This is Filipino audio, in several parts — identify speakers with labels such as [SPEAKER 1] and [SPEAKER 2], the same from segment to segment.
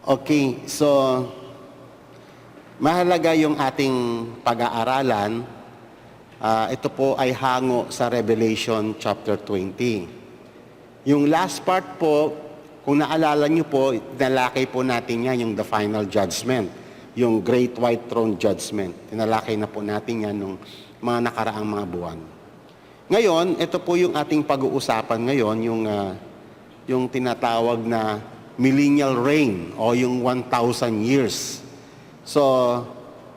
[SPEAKER 1] Okay, so mahalaga yung ating pag-aaralan. Ito po ay hango sa Revelation chapter 20. Yung last part po, kung naalala nyo po, tinalakay po natin yan, yung the final judgment, yung great white throne judgment. Tinalakay na po natin yan nung mga nakaraang mga buwan. Ngayon, ito po yung ating pag-uusapan ngayon, yung tinatawag na millennial reign o yung 1,000 years. So,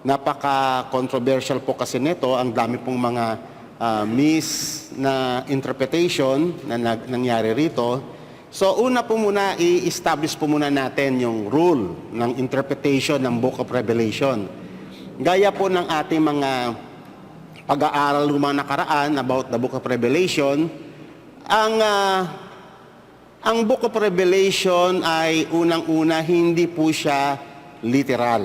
[SPEAKER 1] napaka-controversial po kasi nito. Ang dami pong mga mis na interpretation na nangyari rito. So, una po muna, i-establish po muna natin yung rule ng interpretation ng Book of Revelation. Gaya po ng ating mga pag-aaral ng mga nakaraan about the Book of Revelation, ang Book of Revelation ay unang-una hindi po siya literal.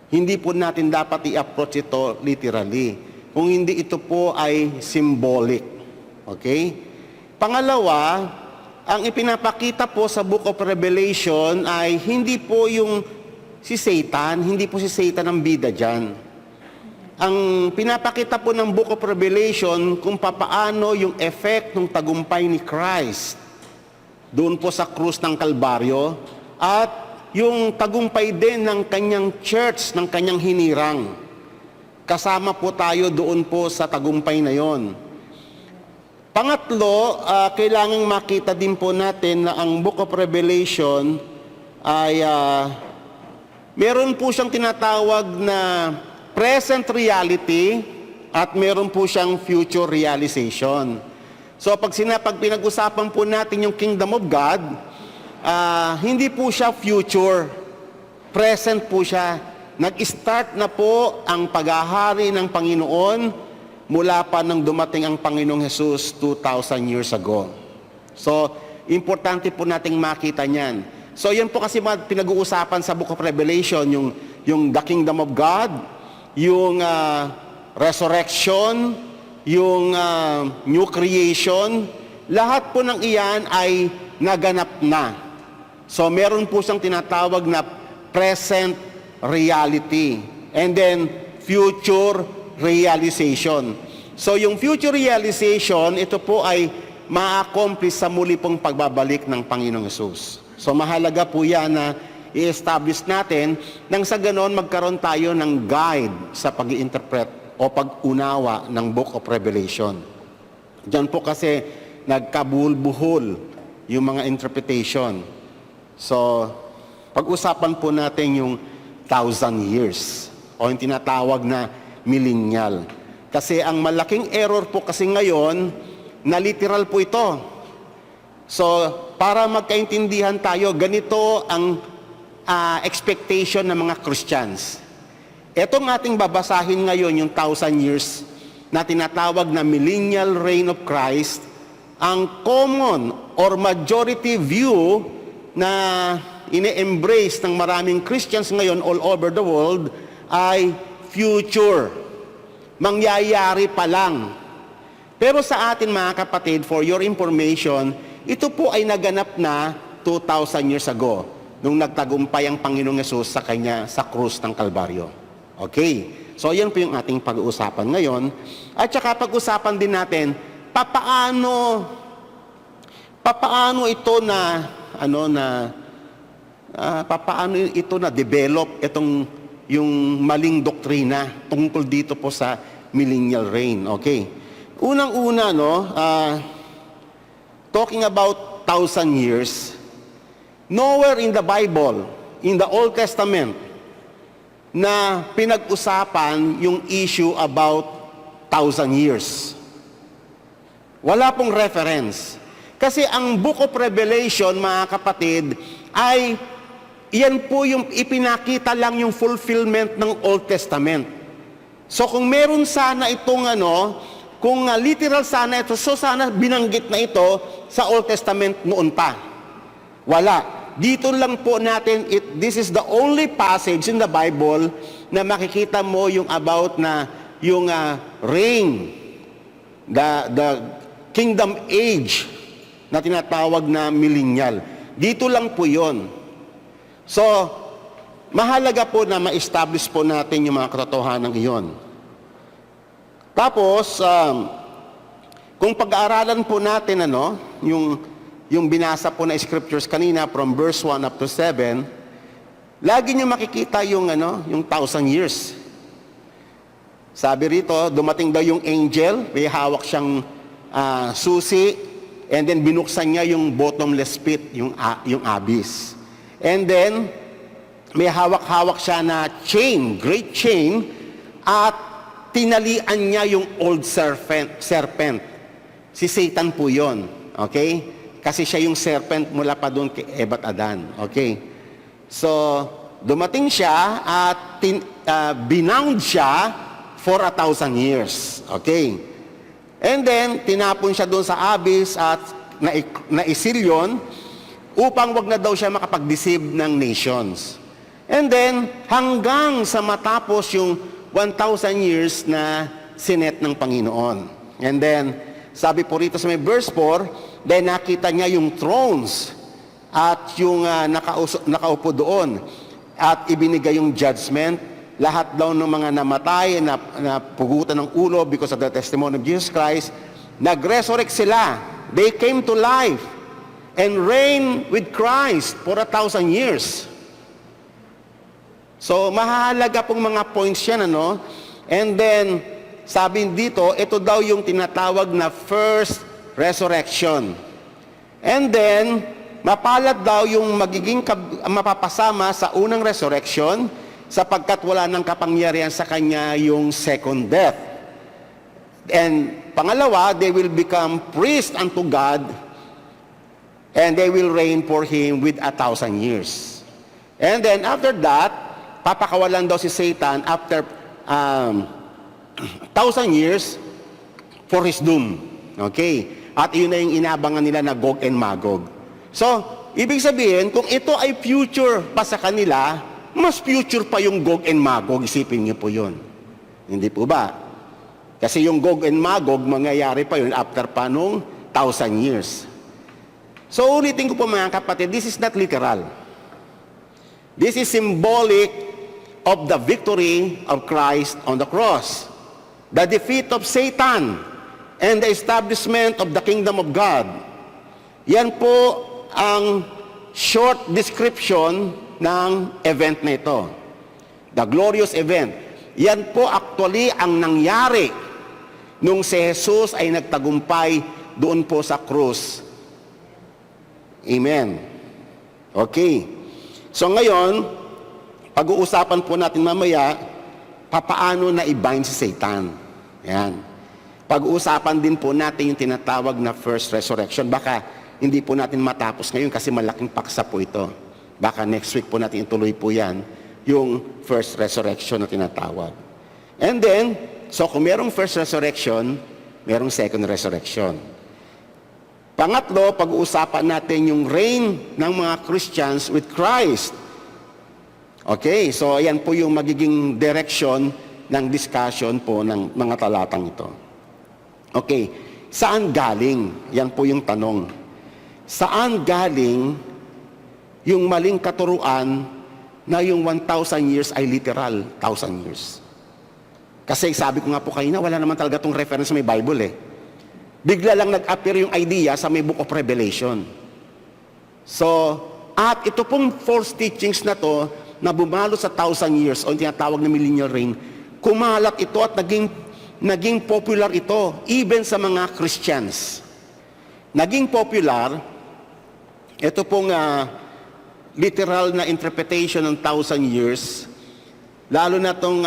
[SPEAKER 1] Hindi po natin dapat i-approach ito literally. Kung hindi, ito po ay symbolic. Okay? Pangalawa, ang ipinapakita po sa Book of Revelation ay hindi po yung si Satan, hindi po si Satan ang bida dyan. Ang pinapakita po ng Book of Revelation kung papaano yung effect ng tagumpay ni Christ doon po sa krus ng Kalbaryo at yung tagumpay din ng kanyang church, ng kanyang hinirang. Kasama po tayo doon po sa tagumpay na yon. Pangatlo, kailangang makita din po natin na ang Book of Revelation ay meron po siyang tinatawag na present reality at meron po siyang future realization. So pag pinag-usapan po natin yung Kingdom of God, hindi po siya future, present po siya. Nag-start na po ang paghahari ng Panginoon mula pa nang dumating ang Panginoong Jesus 2,000 years ago. So, importante po nating makita niyan. So, yan po kasi pinag-uusapan sa Book of Revelation, yung the Kingdom of God, yung resurrection, yung new creation, lahat po ng iyan ay naganap na. So meron po siyang tinatawag na present reality and then future realization. So yung future realization, ito po ay ma-accomplish sa muli pong pagbabalik ng Panginoong Hesus. So mahalaga po yan na i-establish natin nang sa ganon magkaroon tayo ng guide sa pag-i-interpret o pag-unawa ng Book of Revelation. Diyan po kasi nagkabuhol-buhol yung mga interpretation. So, pag-usapan po natin yung 1,000 years o yung tinatawag na millennial. Kasi ang malaking error po kasi ngayon, na literal po ito. So, para magkaintindihan tayo, ganito ang expectation ng mga Christians. Etong ating babasahin ngayon, yung 1,000 years na tinatawag na millennial reign of Christ, ang common or majority view na ine-embrace ng maraming Christians ngayon all over the world ay future. Mangyayari pa lang. Pero sa atin mga kapatid, for your information, ito po ay naganap na 2,000 years ago nung nagtagumpay ang Panginoong Hesus sa krus ng Kalbaryo. Okay, so yan po yung ating pag-uusapan ngayon. At saka pag-usapan din natin, papaano ito na, papaano ito na develop itong yung maling doktrina tungkol dito po sa millennial reign. Okay, unang-una, talking about 1,000 years, nowhere in the Bible, in the Old Testament, na pinag-usapan yung issue about 1,000 years. Wala pong reference. Kasi ang Book of Revelation, mga kapatid, ay yan po yung ipinakita lang yung fulfillment ng Old Testament. So kung meron sana itong kung literal sana ito, so sana binanggit na ito sa Old Testament noon pa. Wala. Dito lang po natin, this is the only passage in the Bible na makikita mo yung about na yung reign, the kingdom age na tinatawag na millennial. Dito lang po yun. So, mahalaga po na ma-establish po natin yung mga katotohanan iyon. Tapos, kung pag-aaralan po natin yung binasa po na scriptures kanina from verse 1 up to 7, lagi niyo makikita yung 1,000 years. Sabi rito, dumating daw yung angel, may hawak siyang susi, and then binuksan niya yung bottomless pit, yung abyss. And then, may hawak-hawak siya na chain, great chain, at tinalian niya yung old serpent. Si Satan po yun. Okay? Kasi siya yung serpent mula pa doon kay Eva at Adan. Okay? So, dumating siya at binound siya for 1,000 years. Okay? And then, tinapon siya doon sa abyss at naisil yun upang wag na daw siya makapag-deceive ng nations. And then, hanggang sa matapos yung 1,000 years na sinet ng Panginoon. And then, sabi po rito sa may verse 4, then nakita niya yung thrones at yung nakaupo doon at ibinigay yung judgment. Lahat daw ng mga namatay na pugutan ng ulo because of the testimony of Jesus Christ, nag-resurrect sila. They came to life and reign with Christ for 1,000 years. So, mahalaga pong mga points yan, And then, sabi dito, ito daw yung tinatawag na first resurrection. And then, mapalad daw yung magiging mapapasama sa unang resurrection sapagkat wala ng kapangyarihan sa kanya yung second death. And pangalawa, they will become priests unto God and they will reign for Him with 1,000 years. And then after that, papakawalan daw si Satan after 1,000 years for his doom. Okay? At yun na yung inabangan nila na Gog and Magog. So, ibig sabihin, kung ito ay future pa sa kanila, mas future pa yung Gog and Magog. Isipin niyo po yun. Hindi po ba? Kasi yung Gog and Magog, mangyayari pa yun after pa nung 1,000 years. So, ulitin ko po mga kapatid, this is not literal. This is symbolic of the victory of Christ on the cross, the defeat of Satan, and the establishment of the kingdom of God. Yan po ang short description ng event na ito. The glorious event. Yan po actually ang nangyari nung si Jesus ay nagtagumpay doon po sa krus. Amen. Okay. So ngayon, pag-uusapan po natin mamaya, papaano na i-bind si Satan. Yan. Pag-uusapan din po natin yung tinatawag na first resurrection. Baka hindi po natin matapos ngayon kasi malaking paksa po ito. Baka next week po natin ituloy po yan, yung first resurrection na tinatawag. And then, so kung merong first resurrection, merong second resurrection. Pangatlo, pag-uusapan natin yung reign ng mga Christians with Christ. Okay, so ayan po yung magiging direction ng discussion po ng mga talatang ito. Okay, saan galing? Yan po yung tanong. Saan galing yung maling katuruan na yung 1,000 years ay literal 1,000 years? Kasi sabi ko nga po kanina, wala naman talaga itong reference sa may Bible Bigla lang nag-appear yung idea sa may Book of Revelation. So, at ito pong false teachings na to, na bumalo sa 1,000 years o tinatawag na millennial reign, kumalat ito at naging popular ito even sa mga Christians. Naging popular, ito pong literal na interpretation ng 1,000 years, lalo na itong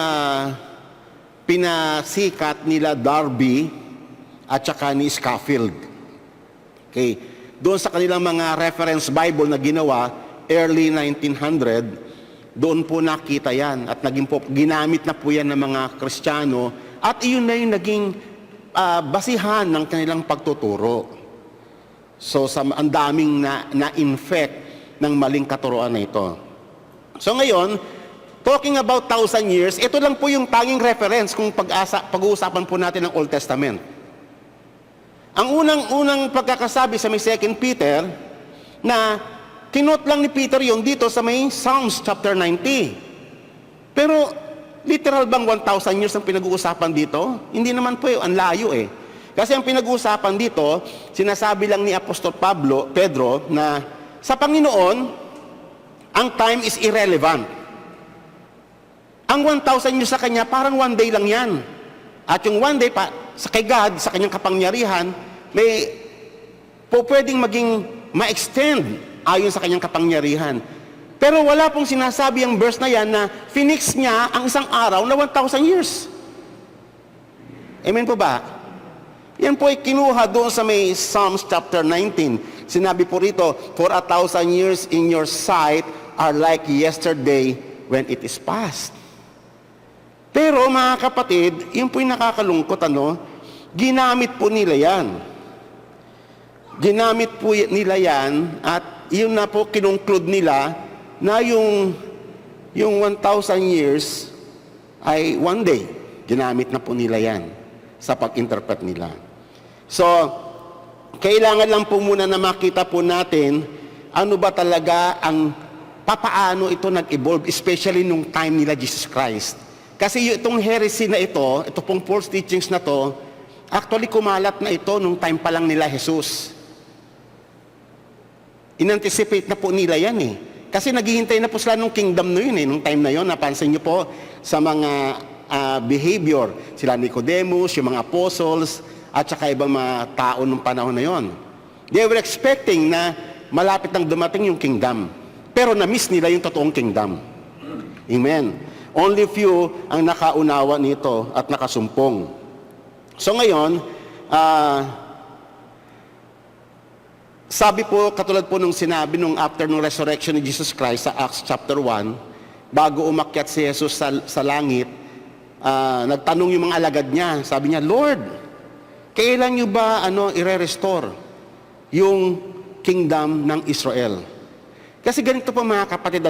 [SPEAKER 1] pinasikat nila Darby at saka ni Scofield. Okay. Doon sa kanilang mga reference Bible na ginawa, early 1900, doon po nakita yan at ginamit na po yan ng mga Kristiyano at iyon na yung naging basihan ng kanilang pagtuturo. So, ang daming na-infect ng maling katuruan na ito. So ngayon, talking about 1,000 years, ito lang po yung tanging reference kung pag-uusapan po natin ng Old Testament. Ang unang pagkakasabi sa may 2 Peter na kinot lang ni Peter yon dito sa may Psalms chapter 90. Pero literal bang 1,000 years ang pinag-uusapan dito? Hindi naman po ang layo eh. Kasi ang pinag-uusapan dito, sinasabi lang ni Apostol Pedro na sa Panginoon, ang time is irrelevant. Ang 1,000 years sa Kanya, parang one day lang yan. At yung one day pa, sa kay God, sa Kanyang kapangyarihan, may pwedeng maging ma-extend ayon sa Kanyang kapangyarihan. Pero wala pong sinasabi ang verse na yan na finix niya ang isang araw na 1,000 years. Amen po ba? Yan po ay kinuha doon sa may Psalms chapter 19. Sinabi po rito, for 1,000 years in your sight are like yesterday when it is past. Pero mga kapatid, yun po yung nakakalungkot, ginamit po nila yan. Ginamit po nila yan at yun na po kinongclude nila na yung 1,000 years ay one day. Ginamit na po nila yan sa pag-interpret nila. So, kailangan lang po muna na makita po natin ano ba talaga ang papaano ito nag-evolve, especially nung time nila Jesus Christ. Kasi itong heresy na ito pong false teachings na to, actually kumalat na ito nung time pa lang nila Jesus. In-anticipate na po nila yan eh. Kasi naghihintay na po sila nung kingdom na yun eh, nung time na yun. Napansin nyo po sa mga behavior, sila Nicodemus, yung mga apostles, at saka ibang mga tao nung panahon na yon. They were expecting na malapit nang dumating yung kingdom. Pero na-miss nila yung totoong kingdom. Amen. Only few ang nakaunawa nito at nakasumpong. So ngayon, sabi po, katulad po nung sinabi nung after nung resurrection ni Jesus Christ sa Acts chapter 1, bago umakyat si Jesus sa langit, nagtanong yung mga alagad niya. Sabi niya, Lord, kailan nyo ba i-restore yung kingdom ng Israel? Kasi ganito po mga kapatid,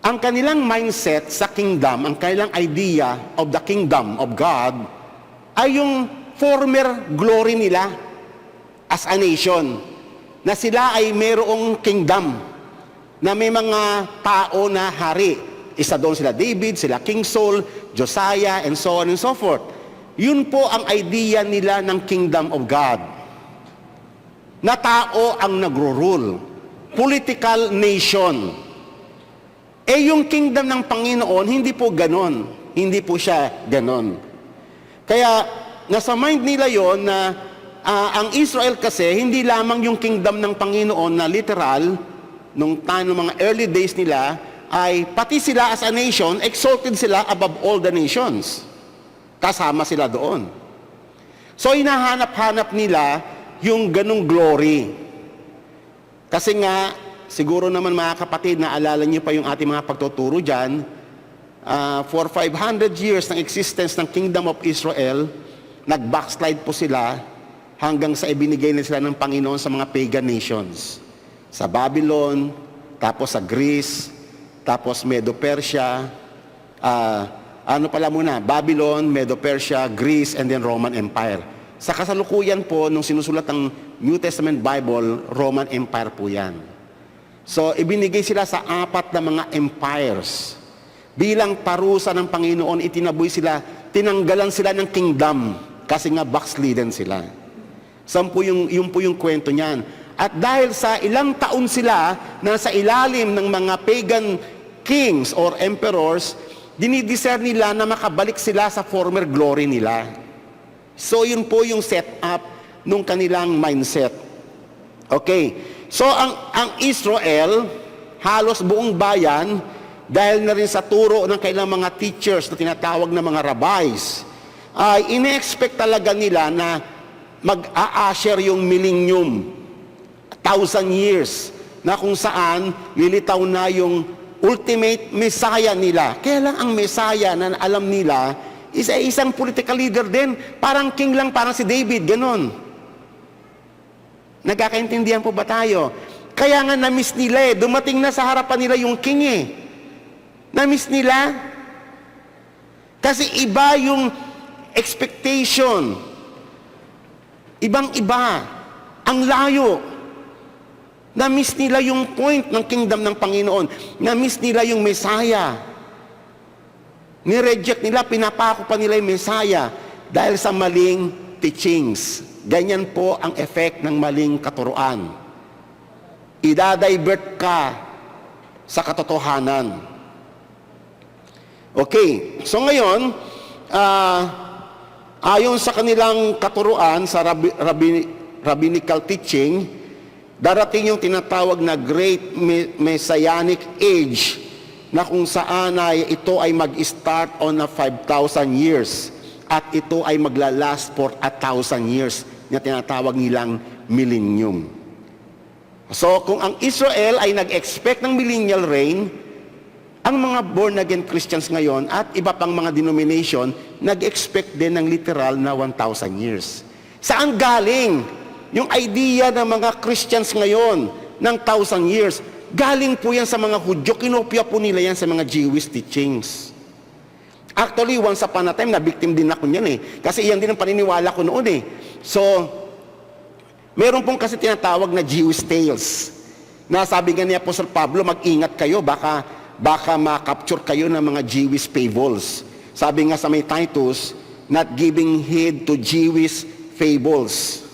[SPEAKER 1] ang kanilang mindset sa kingdom, ang kanilang idea of the kingdom of God, ay yung former glory nila as a nation. Na sila ay mayroong kingdom, na may mga tao na hari. Isa doon sila David, sila King Saul, Josiah, and so on and so forth. Yun po ang idea nila ng kingdom of God. Na tao ang nagro-rule. Political nation. Yung kingdom ng Panginoon, hindi po ganon. Hindi po siya ganon. Kaya, nasa mind nila yon na ang Israel kasi, hindi lamang yung kingdom ng Panginoon na literal, nung mga early days nila, ay pati sila as a nation, exalted sila above all the nations. Kasama sila doon. So, hinahanap-hanap nila yung ganong glory. Kasi nga, siguro naman mga kapatid, naalala niyo pa yung ating mga pagtuturo dyan, for 500 years ng existence ng Kingdom of Israel, nag-backslide po sila hanggang sa ibinigay na sila ng Panginoon sa mga pagan nations. Sa Babylon, tapos sa Greece, tapos Medo-Persia, Babylon, Medo-Persia, Greece, and then Roman Empire. Sa kasalukuyan po, nung sinusulat ang New Testament Bible, Roman Empire po yan. So, ibinigay sila sa 4 na mga empires. Bilang parusa ng Panginoon, tinanggalan sila ng kingdom kasi nga backslidden sila. Yun po yung kwento niyan. At dahil sa ilang taon sila na sa ilalim ng mga pagan kings or emperors, dinidesire nila na makabalik sila sa former glory nila. So yun po yung setup nung kanilang mindset. Okay. So ang Israel, halos buong bayan, dahil na rin sa turo ng kailang mga teachers na tinatawag na mga rabbis, ay ine-expect talaga nila na mag-a-usher yung millennium, 1,000 years, na kung saan lilitaw na yung ultimate Messiah nila. Kaya lang ang Messiah na alam nila, isang political leader din, parang king lang, parang si David, ganon. Nagkakaintindihan po ba tayo? Kaya nga na-miss nila dumating na sa harapan nila yung king Na-miss nila. Kasi iba yung expectation. Ibang-iba. Ang layo. Na-miss nila yung point ng kingdom ng Panginoon. Na-miss nila yung Messiah. Nireject nila, pinapako pa nila yung Messiah dahil sa maling teachings. Ganyan po ang effect ng maling katuruan. Idadivert ka sa katotohanan. Okay, so ngayon, ayon sa kanilang katuruan, sa rabbinical teaching, darating yung tinatawag na Great Messianic Age, na kung saan ito ay mag-start on a 5,000 years at ito ay maglalast for 1,000 years na tinatawag nilang millennium. So kung ang Israel ay nag-expect ng millennial reign, ang mga born-again Christians ngayon at iba pang mga denomination nag-expect din ng literal na 1,000 years. Saan galing yung idea ng mga Christians ngayon ng 1,000 years? Galing po yan sa mga Hudyo, kinopya po nila yan sa mga Jewish teachings. Actually, once upon a time, na-victim din ako niyan eh. Kasi yan din ang paniniwala ko noon eh. So, meron pong kasi tinatawag na Jewish tales. Na sabi nga ni Apostle Pablo, mag-ingat kayo, baka ma-capture kayo ng mga Jewish fables. Sabi nga sa may Titus, not giving heed to Jewish fables.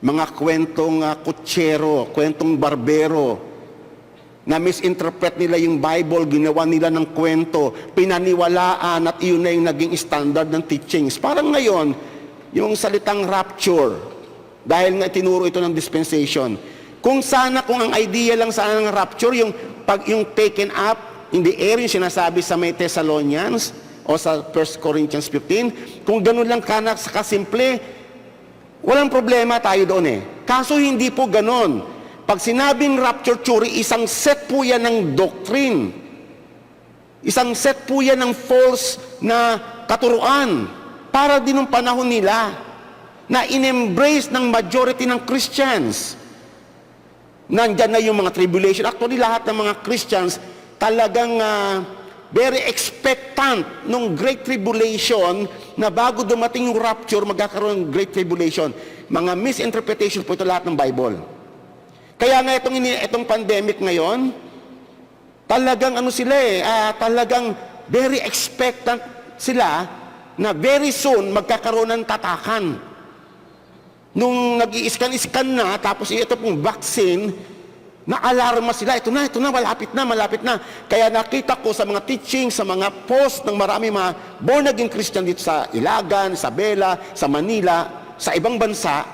[SPEAKER 1] Mga kwentong kutsero, kwentong barbero, na misinterpret nila yung Bible, ginawa nila ng kwento, pinaniwalaan at iyon na yung naging standard ng teachings. Parang ngayon, yung salitang rapture, dahil nga tinuro ito ng dispensation. Kung ang idea lang sana ng rapture, yung taken up in the air, yung sinasabi sa may Thessalonians o sa 1 Corinthians 15, kung ganun lang kasimple, walang problema tayo doon eh. Kaso hindi po ganun. Pag sinabing rapture theory, isang set po yan ng doctrine. Isang set po yan ng false na katuruan. Para din ng panahon nila na in-embrace ng majority ng Christians. Nandyan na yung mga tribulation. Actually, lahat ng mga Christians talagang very expectant nung Great Tribulation na bago dumating yung rapture, magkakaroon ng Great Tribulation. Mga misinterpretation po ito lahat ng Bible. Kaya nga itong pandemic ngayon, talagang talagang very expectant sila na very soon magkakaroon ng tatakan. Nung nag-i-scan na, tapos ito pong vaccine, na-alarma sila, ito na, malapit na. Kaya nakita ko sa mga teaching, sa mga post ng marami mga born-again Christian dito sa Ilagan, Isabela, sa Manila, sa ibang bansa,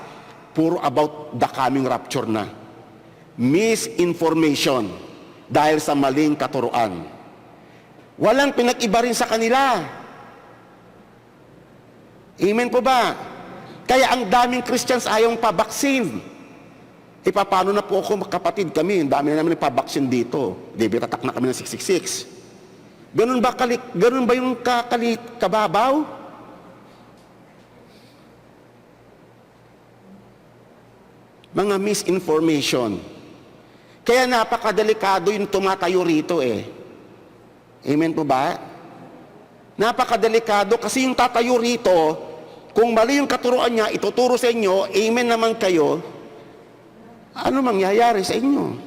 [SPEAKER 1] puro about the coming rapture na. Misinformation dahil sa maling katuruan. Walang pinag-iba rin sa kanila. Amen po ba? Kaya ang daming Christians ayaw pa-vaccine. Paano na po ako, kapatid kami, ang dami na namin pa-vaccine dito. Tatak na kami ng 666. Ganun ba yung kababaw? Mga misinformation. Kaya napakadelikado yung tumatayo rito eh. Amen po ba? Napakadelikado kasi yung tatayo rito, kung mali yung katuruan niya, ituturo sa inyo, amen naman kayo, ano mangyayari sa inyo?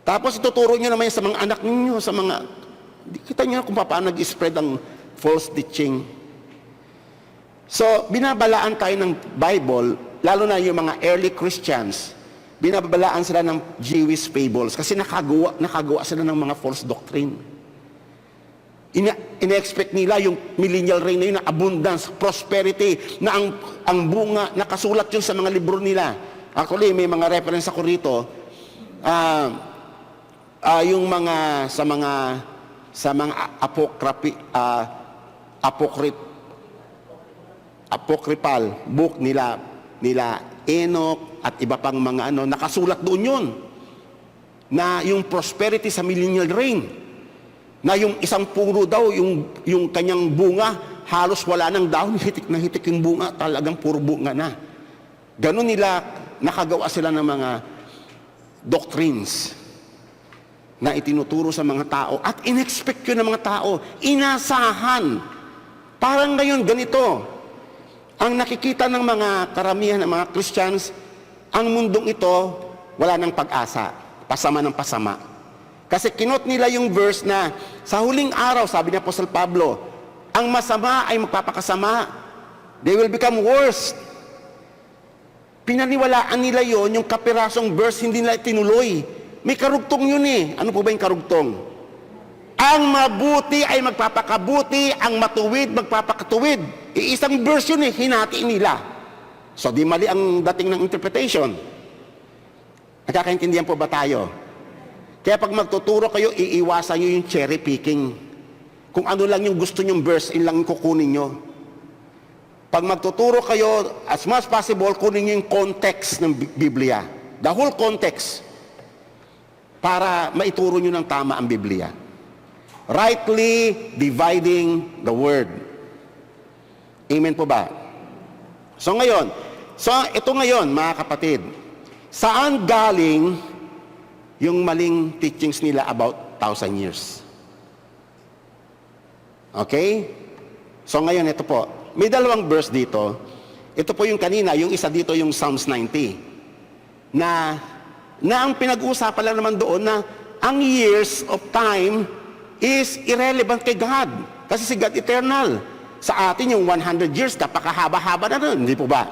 [SPEAKER 1] Tapos ituturo niyo naman sa mga anak ninyo, sa mga, kita niyo kung paano nag-spread ang false teaching. So, binabalaan tayo ng Bible, lalo na yung mga early Christians, binabalaan sila ng Jewish fables kasi nakagawa sila ng mga false doctrine. Ina-expect nila yung millennial reign na yun, na abundance, prosperity, na ang bunga, nakasulat yun sa mga libro nila. Actually, may mga reference ako rito, yung mga, sa mga apocryphal book nila Enoch at iba pang mga nakasulat doon yun na yung prosperity sa millennial reign, na yung isang puno daw, yung kanyang bunga halos wala nang dahon, hitik na hitik yung bunga, talagang puro bunga na. Ganon nila, nakagawa sila ng mga doctrines na itinuturo sa mga tao at in-expect yun ng mga tao, inasahan. Parang ngayon ganito, ang nakikita ng mga karamihan ng mga Christians, ang mundong ito wala ng pag-asa, pasama ng pasama. Kasi kinot nila yung verse na sa huling araw, sabi ni Apostle Pablo, ang masama ay magpapakasama. They will become worse. Pinaniwalaan nila yon, yung kapirasong verse, hindi nila tinuloy. May karugtong yun eh. Ano po ba yung karugtong? Ang mabuti ay magpapakabuti, ang matuwid magpapakatuwid. Iisang verse yun eh, hinati nila. So di mali ang dating ng interpretation. Nakakaintindihan po ba tayo? Kaya pag magtuturo kayo, iiwasan nyo yung cherry picking. Kung ano lang yung gusto nyong verse, yun lang yung kukunin nyo. Pag magtuturo kayo, as much as possible, kunin nyo yung context ng Biblia. The whole context. Para maituro nyo ng tama ang Biblia. Rightly dividing the word. Amen po ba? So ito ngayon, mga kapatid, saan galing yung maling teachings nila about 1,000 years? Okay? So ngayon, ito po. May dalawang verse dito. Ito po yung kanina, yung isa dito yung Psalms 90. Na ang pinag-uusapan lang naman doon na ang years of time is irrelevant kay God. Kasi si God eternal. Sa atin yung 100 years, napakahaba-haba na rin. Hindi po ba?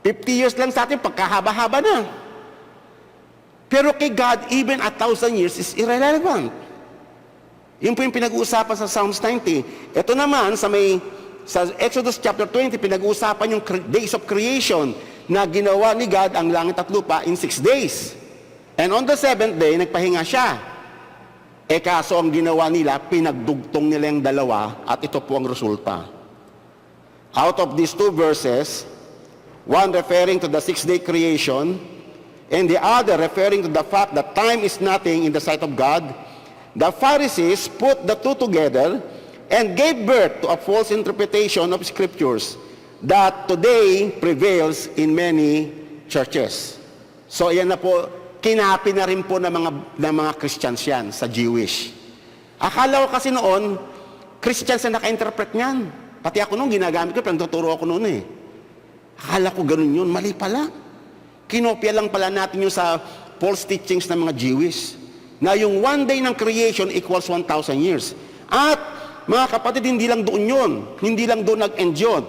[SPEAKER 1] 50 years lang sa atin, pagkahaba-haba na. Pero kay God, even 1,000 years is irrelevant. Yun po yung pinag-uusapan sa Psalms 90. Ito naman, sa Exodus chapter 20, pinag-uusapan yung days of creation na ginawa ni God ang langit at lupa in 6 days. And on the 7th day, nagpahinga siya. Kaso ang ginawa nila, pinagdugtong nila yung dalawa at ito po ang resulta. Out of these two verses, one referring to the 6-day creation and the other referring to the fact that time is nothing in the sight of God, the Pharisees put the two together and gave birth to a false interpretation of scriptures that today prevails in many churches. So yan na po, kinapi na rin po ng mga Christians yan sa Jewish. Akala ko kasi noon, Christians na naka-interpret niyan. Pati ako noon, ginagamit ko, pinagtuturo ako noon eh. Akala ko ganun yun, mali pala. Kinopya lang pala natin yung sa false teachings ng mga Jewish. Na yung one day ng creation equals 1,000 years. At mga kapatid, hindi lang doon yun. Hindi lang doon nag-end yun.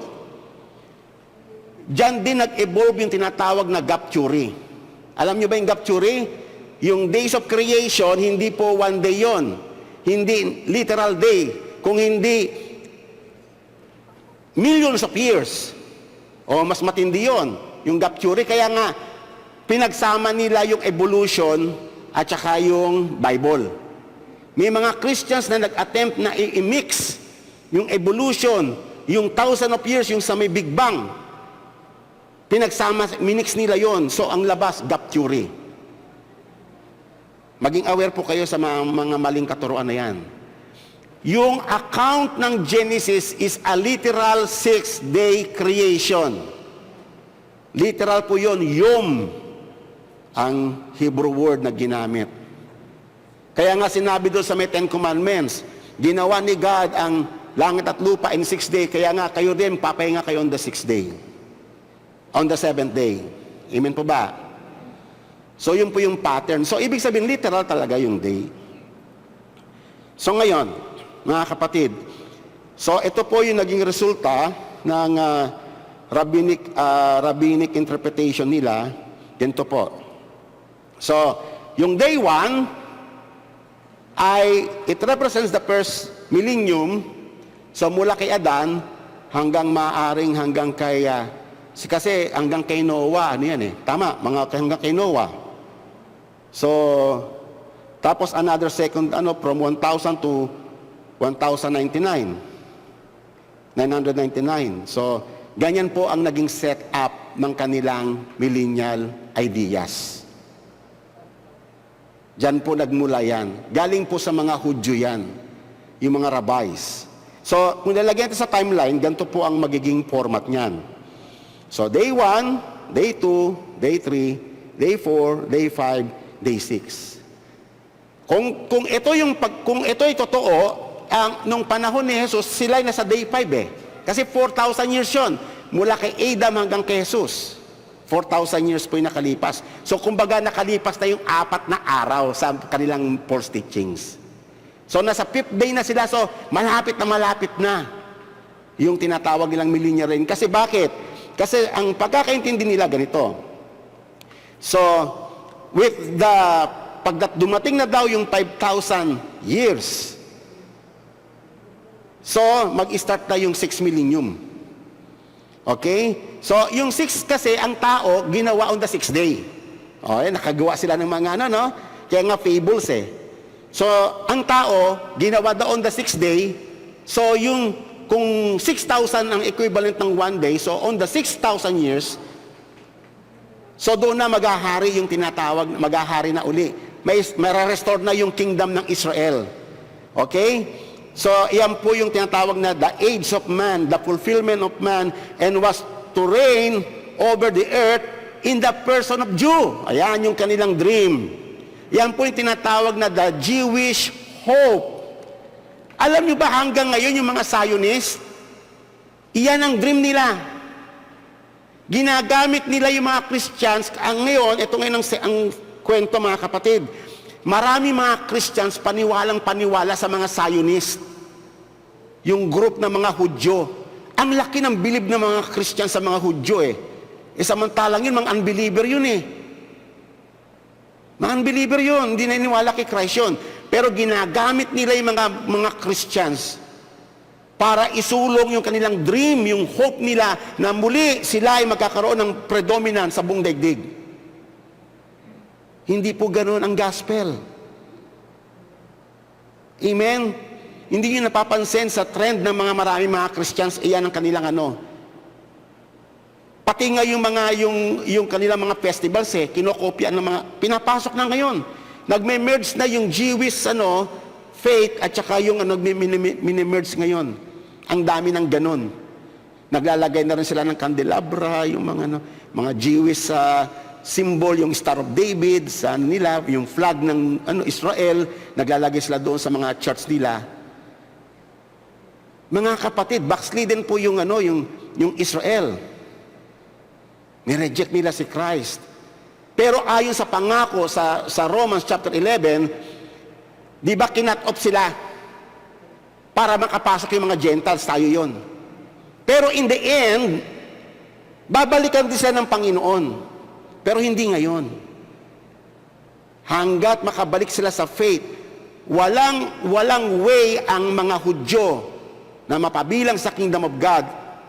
[SPEAKER 1] Diyan din nag-evolve yung tinatawag na gap theory. Alam nyo ba yung gap theory? Yung days of creation, hindi po one day yon. Hindi literal day. Kung hindi millions of years. O mas matindi yon. Yung gap theory. Kaya nga, pinagsama nila yung evolution at saka yung Bible. May mga Christians na nag-attempt na i-mix yung evolution, yung 1,000 of years, yung sa may Big Bang. Pinagsama, minix nila yon. So, ang labas, gap theory. Maging aware po kayo sa mga maling katuruan na yan. Yung account ng Genesis is a literal 6-day creation. Literal po yon, yom, ang Hebrew word na ginamit. Kaya nga sinabi doon sa may 10 Commandments, ginawa ni God ang langit at lupa in 6 days, kaya nga kayo din, papahinga kayo on the 6th day. On the 7th day. Amen po ba? So, yun po yung pattern. So, ibig sabihin, literal talaga yung day. So, ngayon, mga kapatid, so, ito po yung naging resulta ng rabbinic interpretation nila. Ganito po. So, yung day 1, it represents the first millennium. So, mula kay Adan, hanggang kay kasi hanggang kay Noah, ano yan eh? Tama, hanggang kay Noah. So, tapos another second, from 1,000 to 1,099. 999. So, ganyan po ang naging set up ng kanilang millennial ideas. Diyan po nagmula yan. Galing po sa mga Hudyo yan. Yung mga rabbis. So, kung lalagyan ito sa timeline, ganito po ang magiging format niyan. So, day 1, day 2, day 3, day 4, day 5, day 6. Kung ito ay totoo, nung panahon ni Jesus, sila ay nasa day 5 eh. Kasi 4,000 years yun, mula kay Adam hanggang kay Jesus. 4,000 years po yung nakalipas. So kumbaga nakalipas na yung 4 na araw sa kanilang false teachings. So nasa 5th day na sila, so malapit na yung tinatawag nilang millennial reign. Kasi bakit? Kasi ang pagkakaintindi nila ganito. So, with the pagdat dumating na daw yung 5,000 years, so mag-start na yung 6 millennium. Okay? So, yung 6 kasi, ang tao, ginawa on the 6th day. Okay, nakagawa sila ng mga ano, no? Kaya nga fables eh. So, ang tao, ginawa daw on the 6th day. So, yung, kung 6,000 ang equivalent ng 1 day, so on the 6,000 years, so doon na maghahari yung tinatawag, maghahari na uli. May-restore na yung kingdom ng Israel. Okay? So, iyan po yung tinatawag na the age of man, the fulfillment of man, and was to reign over the earth in the person of Jew. Ayan yung kanilang dream. Yan po yung tinatawag na the Jewish hope. Alam niyo ba hanggang ngayon yung mga Zionist, iyan ang dream nila. Ginagamit nila yung mga Christians. Ang ngayon, ito ngayon ang kwento mga kapatid. Marami mga Christians paniwalang-paniwala sa mga Zionist. Yung group ng mga Hudyo. Ang laki ng bilib ng mga Christians sa mga Hudyo eh. Samantalang yun, mga unbeliever yun eh. Mga unbeliever yun, hindi naniniwala kay Christ yun. Pero ginagamit nila yung mga Christians para isulong yung kanilang dream, yung hope nila na muli sila ay magkakaroon ng predominance sa buong daigdig. Hindi po ganoon ang gospel. Amen? Hindi nyo napapansin sa trend ng maraming mga Christians, iyan ang kanilang ano. Pati nga yung kanilang mga festivals kinokopya ng mga, pinapasok na ngayon. Nagme-merge na yung Jewish faith at saka yung mini-merge ngayon. Ang dami ng ganon. Naglalagay na rin sila ng candelabra, yung mga Jewish symbol, yung Star of David, sa nila, yung flag ng Israel, naglalagay sila doon sa mga church nila. Mga kapatid, backslidden po yung Israel. Nireject nila si Christ. Pero ayon sa pangako sa Romans chapter 11, di ba kinat off sila para makapasok yung mga Gentiles, tayo yon. Pero in the end, babalikan din sila ng Panginoon. Pero hindi ngayon. Hanggat makabalik sila sa faith, walang way ang mga Hudyo na mapabilang sa kingdom of God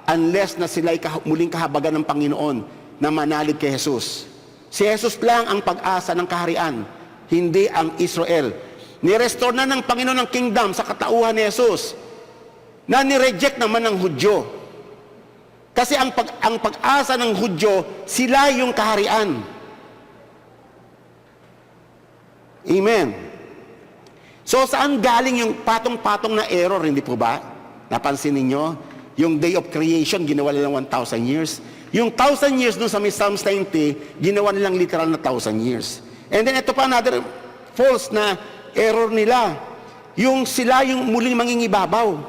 [SPEAKER 1] unless na sila ay muling kahabagan ng Panginoon na manalig kay Jesus. Si Jesus lang ang pag-asa ng kaharian, hindi ang Israel. Ni-restore na ng Panginoon ang kingdom sa katauhan ni Jesus na ni-reject naman ng Hudyo. Kasi ang pag-asa ng Hudyo, sila yung kaharian. Amen. So saan galing yung patong-patong na error, hindi po ba? Napansin ninyo? Yung day of creation, ginawa nilang 1,000 years. Yung 1,000 years dun sa Psalms 90, ginawa nilang literal na 1,000 years. And then ito pa another false na error nila. Yung sila yung muling mangingibabaw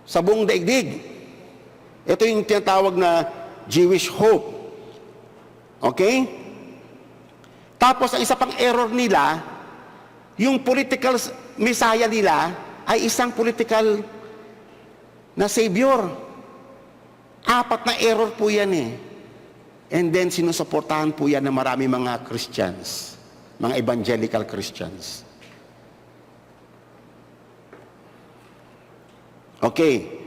[SPEAKER 1] sa buong daigdig. Ito yung tinatawag na Jewish hope. Okay? Tapos, ang isa pang error nila, yung political messiah nila ay isang political na savior. 4 na error po yan eh. And then, sinusuportahan po yan ng marami mga Christians, mga evangelical Christians. Okay.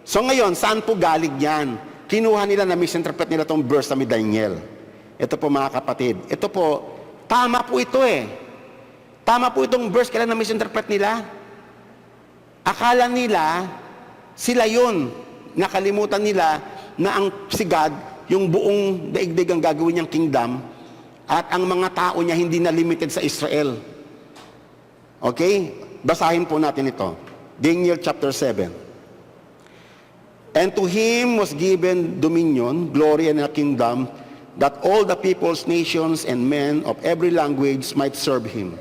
[SPEAKER 1] So ngayon, saan po galing yan? Kinuha nila na misinterpret nila itong verse sa Daniel. Ito po mga kapatid. Ito po, tama po ito eh. Tama po itong verse, kailan na misinterpret nila? Akala nila, sila yun. Nakalimutan nila na si God, yung buong daigdig ang gagawin niyang kingdom, at ang mga tao niya hindi na limited sa Israel. Okay? Basahin po natin ito. Daniel chapter 7. And to him was given dominion, glory, and a kingdom, that all the peoples, nations, and men of every language might serve him.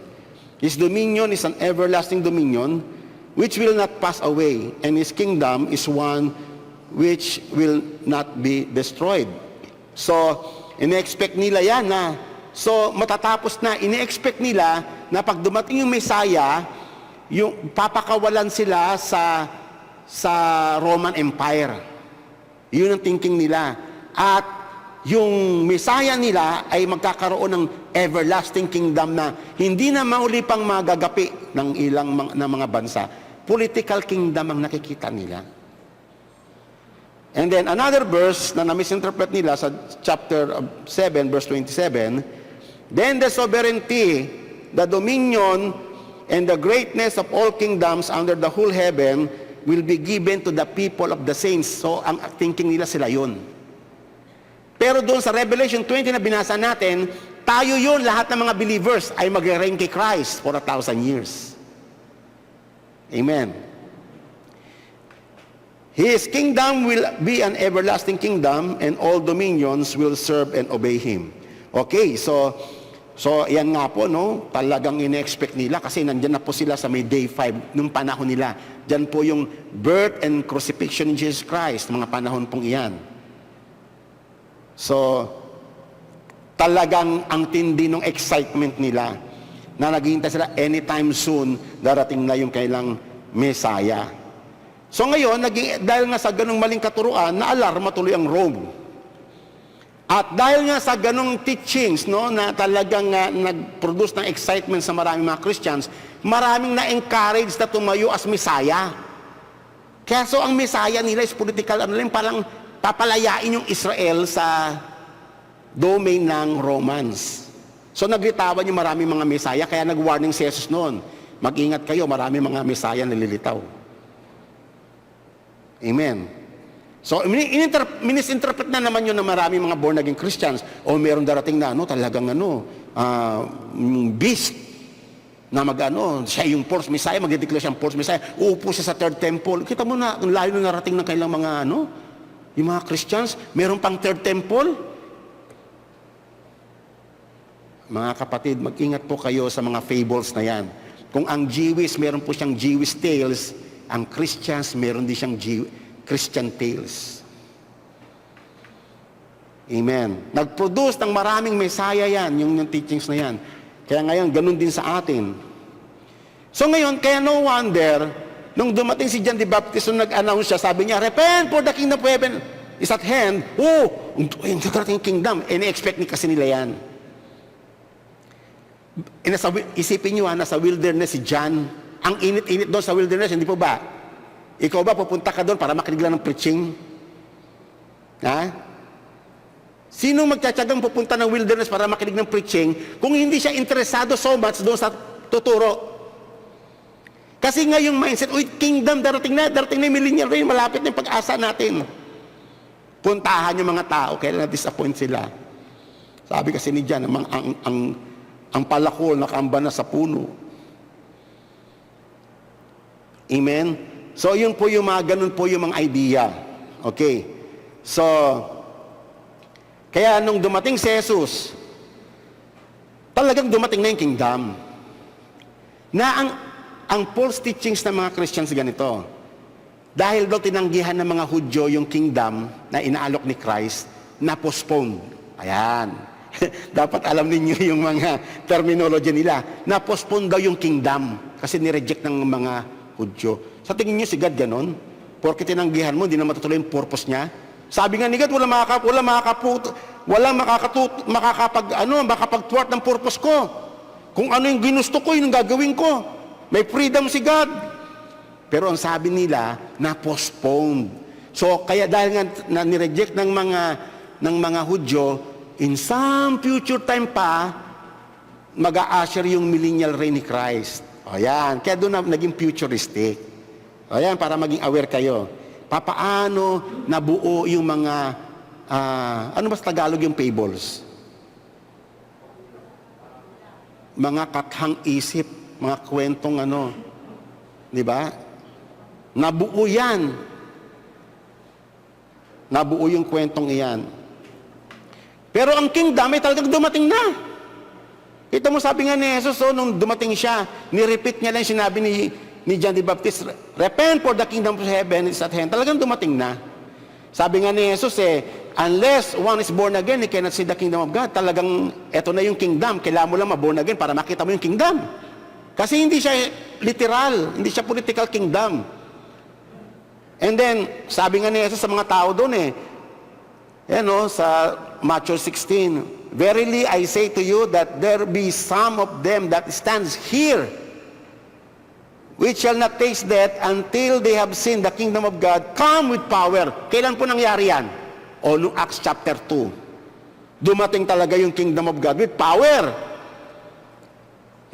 [SPEAKER 1] His dominion is an everlasting dominion, which will not pass away, and his kingdom is one which will not be destroyed. So, ine-expect nila yan na, so matatapos na, ine-expect nila na pag dumating yung Messiah, yung papakawalan sila sa Roman Empire. Yun ang thinking nila. At yung Messiah nila ay magkakaroon ng everlasting kingdom na hindi na mauli pang magagapi ng ilang ng mga bansa. Political kingdom ang nakikita nila. And then another verse na na-misinterpret nila sa chapter 7, verse 27, then the sovereignty, the dominion, and the greatness of all kingdoms under the whole heaven will be given to the people of the saints. So, ang thinking nila sila yun. Pero doon sa Revelation 20 na binasa natin, tayo yun, lahat ng mga believers ay mag-reign kay Christ for 1,000 years. Amen. His kingdom will be an everlasting kingdom, and all dominions will serve and obey Him. Okay, so yan nga po, no? Talagang ine-expect nila kasi nandyan na po sila sa may day 5 nung panahon nila. Diyan po yung birth and crucifixion in Jesus Christ, mga panahon pong iyan. So, talagang ang tindi ng excitement nila na naghihintay sila anytime soon, darating na yung kailang Messiah. So ngayon, dahil nga sa ganung maling katuruan, na-alarma tuloy ang Rome. At dahil nga sa ganong teachings, no, na talagang nag-produce ng excitement sa maraming mga Christians, maraming na-encourage na tumayo as Messiah. Kaya so ang Messiah nila is political, parang papalayain yung Israel sa domain ng Romans. So naglitawan yung maraming mga Messiah, kaya nag-warning si Jesus noon, mag-ingat kayo, maraming mga Messiah nalilitaw. Amen. So, misinterpret na naman yun ng maraming mga born-again Christians. O meron darating na, talagang beast na siya yung fourth Messiah, mag-declare siyang fourth Messiah, uupo siya sa third temple. Kita mo na, ang layo na narating ng kailang mga, yung mga Christians, meron pang third temple. Mga kapatid, mag-ingat po kayo sa mga fables na yan. Kung ang Jewish, meron po siyang Jewish tales, ang Christians, meron din siyang Christian tales. Amen. Nag-produce ng maraming Messiah yan, yung teachings na yan. Kaya ngayon, ganun din sa atin. So ngayon, kaya no wonder, nung dumating si John the Baptist, nung nag-announce siya, sabi niya, repent for the kingdom of heaven is at hand. Yung darating kingdom, ini-expect ni kasi nila yan. Isipin nyo, nasa wilderness si John. Ang init-init doon sa wilderness, hindi po ba? Ikaw ba pupunta ka doon para makinig lang ng preaching? Ha? Sino magtsatsagang pupunta ng wilderness para makinig ng preaching kung hindi siya interesado so much doon sa tuturo? Kasi nga yung mindset, kingdom, darating na yung millennial reign, malapit na yung pag-asa natin. Puntahan yung mga tao, kaya na-disappoint sila. Sabi kasi ni John, ang palakol nakaamba na sa puno. Amen? So, yun po yung ganun po yung mga idea. Okay. So, kaya nung dumating si Jesus, talagang dumating na yung kingdom. Na ang false teachings ng mga Christians ganito. Dahil daw tinanggihan ng mga Hudyo yung kingdom na inaalok ni Christ, na-postpone. Ayan. Dapat alam ninyo yung mga terminology nila. Na-postpone daw yung kingdom kasi nireject ng mga Hudyo. Sa tingin niyo si God ganon? Porque tinanggihan mo, hindi na matutuloy yung purpose niya. Sabi nga ni God, makakapag-thwart ng purpose ko. Kung ano yung ginusto ko, yung gagawin ko. May freedom si God. Pero ang sabi nila, na-postponed. So, kaya dahil nga na nireject ng mga Hudyo, in some future time pa, mag-a-usher yung millennial reign ni Christ. O yan, kaya doon naging futuristic. Ayan, para maging aware kayo. Papaano nabuo yung mga, ano ba sa Tagalog yung fables? Mga kathang isip, mga kwentong di ba? Nabuo yan. Nabuo yung kwentong iyan. Pero ang kingdom ay talagang dumating na. Ito mo sabi nga ni Jesus, nung dumating siya, ni-repeat niya lang sinabi ni John the Baptist, repent for the kingdom of heaven is at hand. Talagang dumating na. Sabi nga ni Jesus unless one is born again, he cannot see the kingdom of God. Talagang, eto na yung kingdom. Kailangan mo lang ma-born again para makita mo yung kingdom. Kasi hindi siya literal, hindi siya political kingdom. And then, sabi nga ni Jesus sa mga tao doon sa Matthew 16, verily I say to you that there be some of them that stands here which shall not taste death until they have seen the kingdom of God come with power. Kailan po nangyari yan? O noong Acts chapter 2. Dumating talaga yung kingdom of God with power.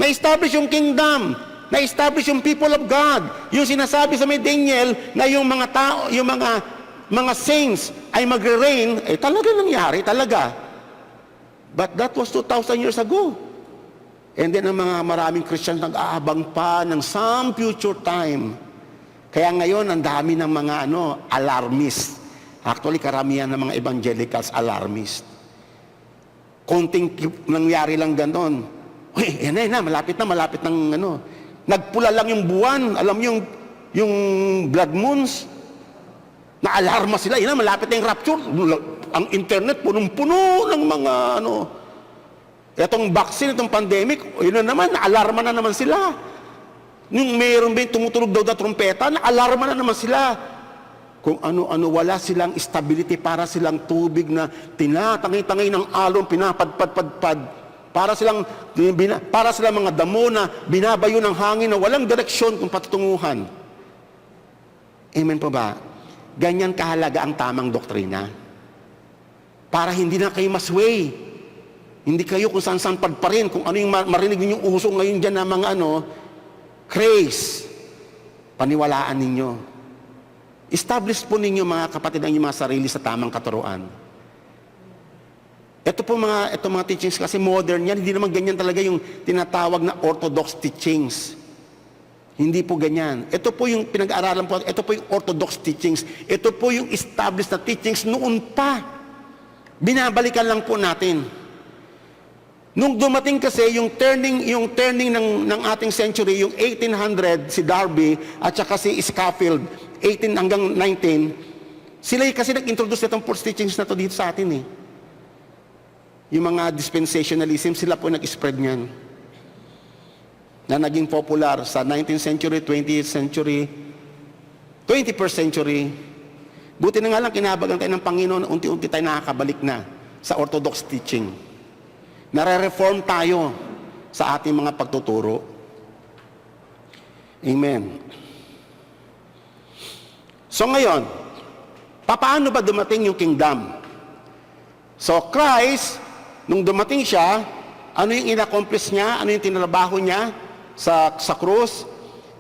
[SPEAKER 1] Na-establish yung kingdom. Na-establish yung people of God. Yung sinasabi sa may Daniel na yung mga tao, yung mga saints ay magre-reign, talaga nangyari, talaga. But that was 2,000 years ago. And then ang mga maraming Christians nag-aabang pa ng some future time. Kaya ngayon, ang dami ng mga alarmist. Actually, karamihan ng mga evangelicals alarmist. Konting nangyari lang ganon. Uy, yan na, malapit ng Nagpula lang yung buwan, alam yung blood moons. Na-alarma sila, malapit na yung rapture. Ang internet, punong-puno ng mga Itong vaccine, itong pandemic, yun na naman, na-alarma na naman sila. Yung mayroon ba tumutunog daw na trumpeta, na-alarma na naman sila. Kung ano-ano, wala silang stability, para silang tubig na tinatangay-tangay ng alon, pinapadpad-padpad. Para silang mga damo na binabayo ng hangin na walang direksyon kung patutunguhan. Amen po ba? Ganyan kahalaga ang tamang doktrina. Para hindi na kayo masway. Hindi kayo kung saan-saan padparin, kung ano yung marinig ninyong uso ngayon dyan na mga craze. Paniwalaan ninyo. Establish po ninyo mga kapatid ang inyong mga sarili sa tamang katuruan. Ito mga teachings kasi modern yan, hindi naman ganyan talaga yung tinatawag na orthodox teachings. Hindi po ganyan. Ito po yung pinag-aaralan po, ito po yung orthodox teachings. Ito po yung established na teachings noon pa. Binabalikan lang po natin. Nung dumating kasi yung turning ng ating century, yung 1800, si Darby at saka si Scofield, 18 hanggang 19, sila kasi nag-introduce itong false teachings na to dito sa atin Yung mga dispensationalism, sila po nag-spread niyan. Na naging popular sa 19th century, 20th century, 21st century. Buti na nga lang, kinabagan tayo ng Panginoon, unti-unti tayo nakakabalik na sa orthodox teaching. Nare-reform tayo sa ating mga pagtuturo. Amen. So ngayon, paano ba dumating yung kingdom? So Christ, nung dumating siya, ano yung in-accomplish niya? Ano yung tinrabaho niya sa krus?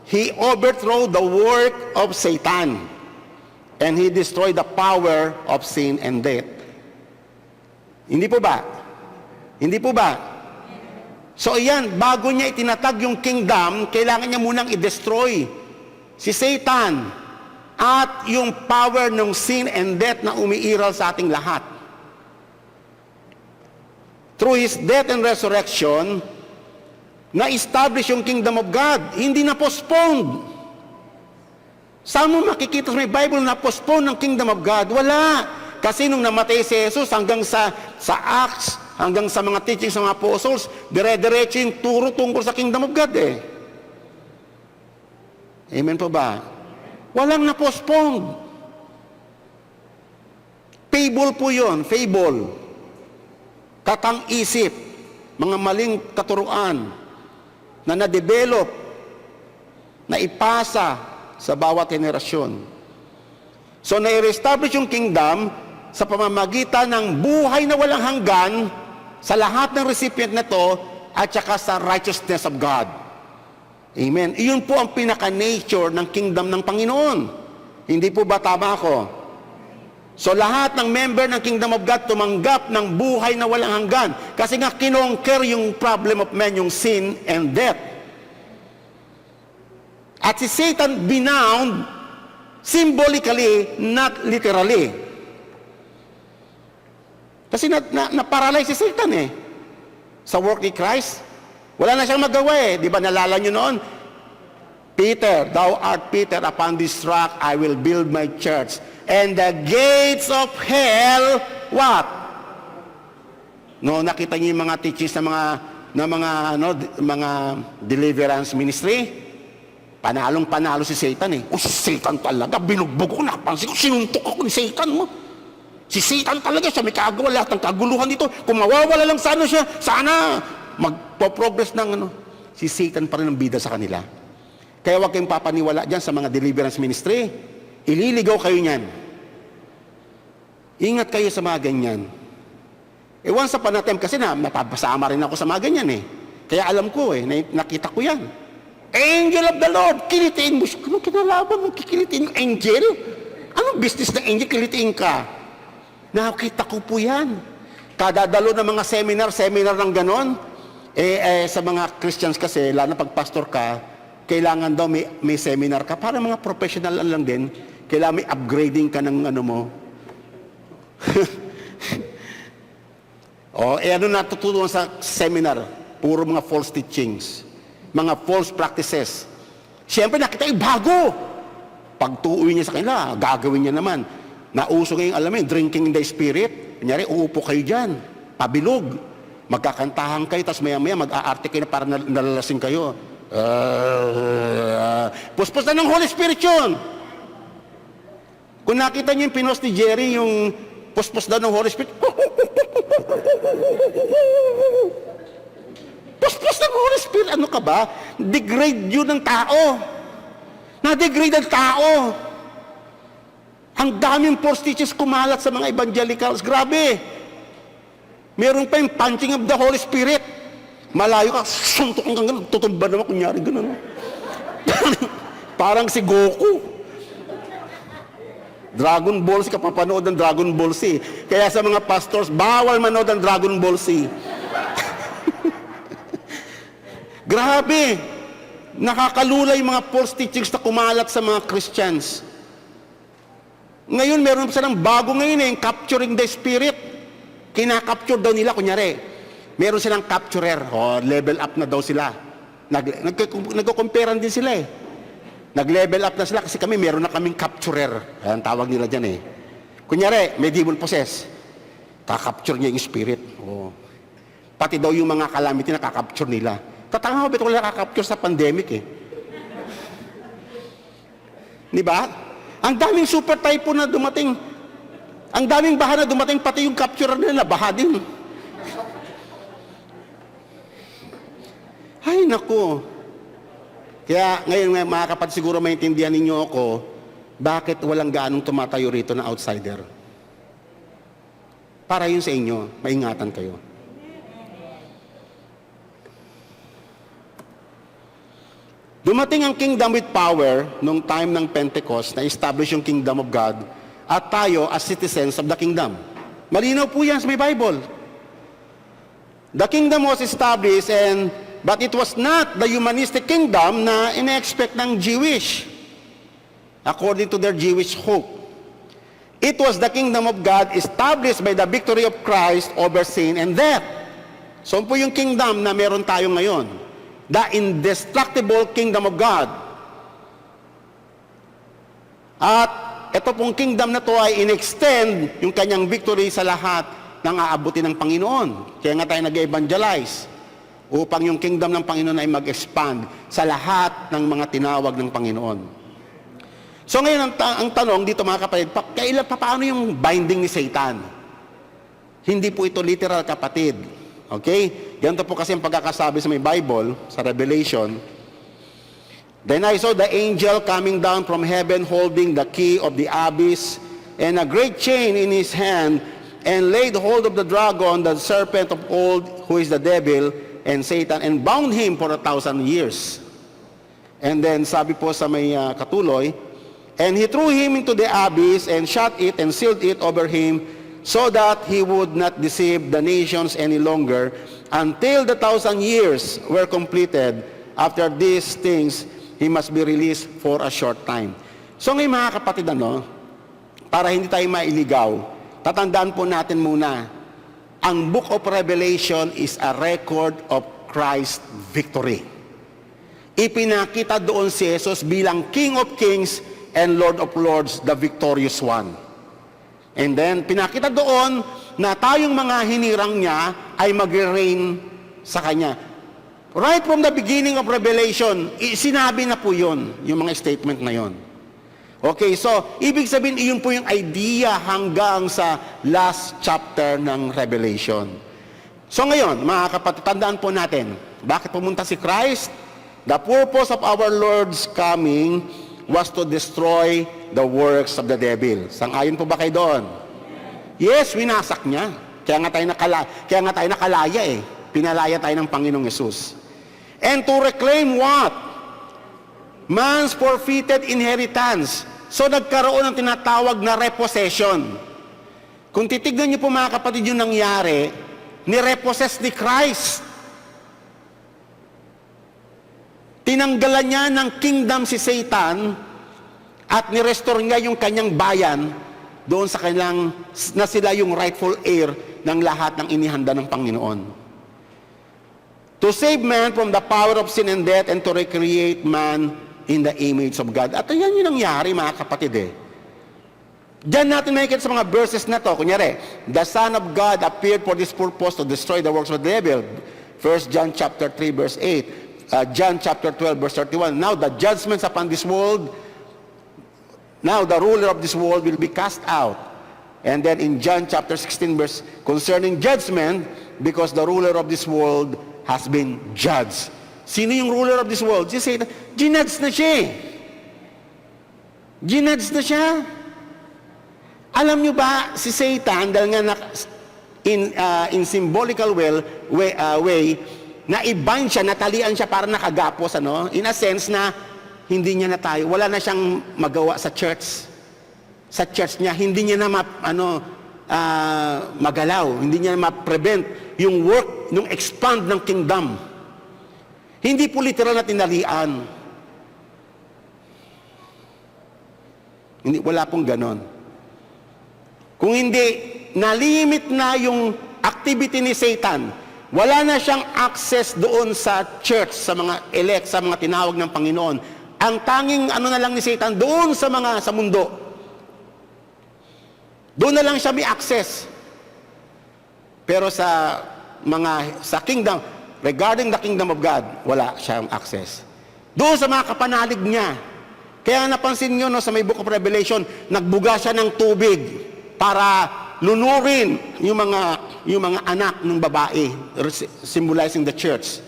[SPEAKER 1] He overthrew the work of Satan. And He destroyed the power of sin and death. Hindi po ba? Hindi po ba? So iyan, bago niya itinatag yung kingdom, kailangan niya munang i-destroy si Satan at yung power ng sin and death na umiiral sa ating lahat. Through His death and resurrection, na-establish yung kingdom of God. Hindi na postponed. Saan mo makikita sa may Bible na postpone ng kingdom of God? Wala. Kasi nung namatay si Jesus hanggang sa Acts, hanggang sa mga teachings ng mga apostles, dire-diretso yung turo tungkol sa kingdom of God Amen po ba? Walang na-postpone. Fable po yun, fable. Katang-isip, mga maling katuruan na na-develop, na ipasa sa bawat henerasyon. So, na-establish yung kingdom sa pamamagitan ng buhay na walang hanggan sa lahat ng recipient na to at saka sa righteousness of God. Amen. Iyon po ang pinaka-nature ng kingdom ng Panginoon. Hindi po ba tama ako? So lahat ng member ng kingdom of God tumanggap ng buhay na walang hanggan. Kasi nga kinonquer yung problem of man, yung sin and death. At si Satan binound symbolically, not literally. Kasi na-paralyze si Satan sa work ni Christ. Wala na siyang magawa Di ba nalala nyo noon? Peter, thou art Peter, upon this rock I will build my church, And the gates of hell, what? No, nakita niyo yung mga teachings mga deliverance ministry? Panalong-panalo si Satan eh. Si Satan talaga, binugbog ko, nakapansin ko, sinuntok ako ni Satan mo. Si Satan talaga, siya may kagawa lahat ng kaguluhan dito. Kung mawawala lang siya, sana magpo-progress ng Si Satan pa rin ang bida sa kanila. Kaya huwag kayong papaniwala dyan sa mga deliverance ministry. Ililigaw kayo niyan. Ingat kayo sa mga ganyan. Once upon a time kasi napapasama rin ako sa mga ganyan eh. Kaya alam ko nakita ko yan. Angel of the Lord, kilitiin mo siya. Anong kinalaban mo, kikilitiin yung angel? Anong business ng angel, kilitiin ka? Nakita ko po yan. Kadadalo ng mga seminar ng ganon. Sa mga Christians kasi, lalo na pag pastor ka, kailangan daw may seminar ka. Para mga professional lang din, kailangan may upgrading ka ng mo. Ano natutunan sa seminar? Puro mga false teachings. Mga false practices. Siyempre nakita bago. Pagtuuwi niya sa kanila, gagawin niya naman. Nauso ngayong alam mo, drinking in the spirit. Kunyari, uupo kayo dyan. Pabilog. Magkakantahan kayo, tapos maya-maya mag-aarte kayo na para nalalasing kayo. Puspos na ng Holy Spirit yun. Kung nakita niyo yung pinost ni Jerry, yung puspos daw ng Holy Spirit, puspos ng Holy Spirit, ano ka ba? Degrade yun ng tao. Na-degrade ang tao. Ang daming false teachers kumalat sa mga evangelicals. Grabe. Meron pa yung punching of the Holy Spirit. Malayo ka, suntok kang gano'n, tutumba naman, kunyari gano'n. Parang si Goku. Dragon Ball Z, kapapanood ng Dragon Ball Z. Kaya sa mga pastors, bawal manood ng Dragon Ball Z. Grabe. Nakakalula yung mga false teachings na kumalat sa mga Christians. Ngayon, meron silang bago ngayon capturing the spirit. Kinakapture daw nila, kunyari. Meron silang capturer. Level up na daw sila. Nagko-comparean din sila eh. Nag-level up na sila kasi meron na kaming capturer. Ang tawag nila dyan eh. Kunyari, may demon possess. Kakapture niya yung spirit. Pati daw yung mga calamity na kakapture nila. Tatanga ko, beto ko nakakapture sa pandemic eh. Di ba? Ang daming super typhoon na dumating. Ang daming baha na dumating, pati yung capturer nila, baha din. Ay, naku. Kaya ngayon mga kapatid, siguro maintindihan ninyo ako, bakit walang gaanong tumatayo rito na outsider. Para yun sa inyo, maingatan kayo. Dumating ang kingdom with power nung time ng Pentecost na establish yung kingdom of God at tayo as citizens of the kingdom. Malinaw po yan sa may Bible. The kingdom was established but it was not the humanistic kingdom na ina-expect ng Jewish according to their Jewish hope. It was the kingdom of God established by the victory of Christ over sin and death. So po yung kingdom na meron tayo ngayon. The indestructible kingdom of God. At ito pong kingdom na to ay in-extend yung kanyang victory sa lahat ng aabutin ng Panginoon. Kaya nga tayo nag-evangelize upang yung kingdom ng Panginoon ay mag-expand sa lahat ng mga tinawag ng Panginoon. So ngayon ang tanong dito mga kapatid, paano yung binding ni Satan? Hindi po ito literal, kapatid. Okay? Ganito po kasi ang pagkakasabi sa may Bible, sa Revelation. Then I saw the angel coming down from heaven holding the key of the abyss and a great chain in his hand, and laid hold of the dragon, the serpent of old, who is the devil and Satan, and bound him for 1,000 years. And then sabi po sa may katuloy, and he threw him into the abyss and shut it and sealed it over him, so that he would not deceive the nations any longer until the 1,000 years were completed. After these things, he must be released for a short time. So ngayon mga kapatid, para hindi tayo mailigaw, tatandaan po natin muna, ang Book of Revelation is a record of Christ's victory. Ipinakita doon si Jesus bilang King of Kings and Lord of Lords, the victorious one. And then, pinakita doon na tayong mga hinirang niya ay mag-reign sa Kanya. Right from the beginning of Revelation, sinabi na po yun, yung mga statement na yun. Okay, so, ibig sabihin, iyon po yung idea hanggang sa last chapter ng Revelation. So ngayon, mga kapatid, tandaan po natin, bakit pumunta si Christ? The purpose of our Lord's coming was to destroy the works of the devil. Sang-ayon po ba kayo doon? Yes, winasak niya. Kaya nga tayo nakalaya eh. Pinalaya tayo ng Panginoong Yesus. And to reclaim what? Man's forfeited inheritance. So nagkaroon ng tinatawag na repossession. Kung titignan niyo po mga kapatid yung nangyari, ni-repossess ni Christ. Tinanggalan niya ng kingdom si Satan at ni-restore niya yung kanyang bayan doon sa kanyang, na sila yung rightful heir ng lahat ng inihanda ng Panginoon. To save man from the power of sin and death and to recreate man in the image of God. At yan yung nangyari mga kapatid eh. Diyan natin makikita sa mga verses na to. Kunyari, the Son of God appeared for this purpose to destroy the works of the devil. 1 John chapter 3 verse 8. John chapter 12 verse 31. Now the judgments upon this world, now the ruler of this world will be cast out. And then in John chapter 16 verse, concerning judgment, because the ruler of this world has been judged. Sino yung ruler of this world? Si Satan. Ginudge na siya eh. Ginudge na siya. Alam nyo ba, si Satan, dahil nga in symbolical way, na-bind siya, natalian siya para nakagapos, in a sense na hindi niya na tayo, wala na siyang magawa sa church. Sa church niya, hindi niya na magalaw, hindi niya na ma-prevent yung work, yung expand ng kingdom. Hindi po literal na tinalian. Hindi, wala pong ganon. Kung hindi, nalimit na yung activity ni Satan, wala na siyang access doon sa church, sa mga elect, sa mga tinawag ng Panginoon. Ang tanging na lang ni Satan, doon sa mundo. Doon na lang siya may access. Pero sa kingdom, regarding the kingdom of God, wala siyang access. Doon sa mga kapanalig niya. Kaya napansin nyo sa may Book of Revelation, nagbuga siya ng tubig para lunurin yung mga anak ng babae, symbolizing the church.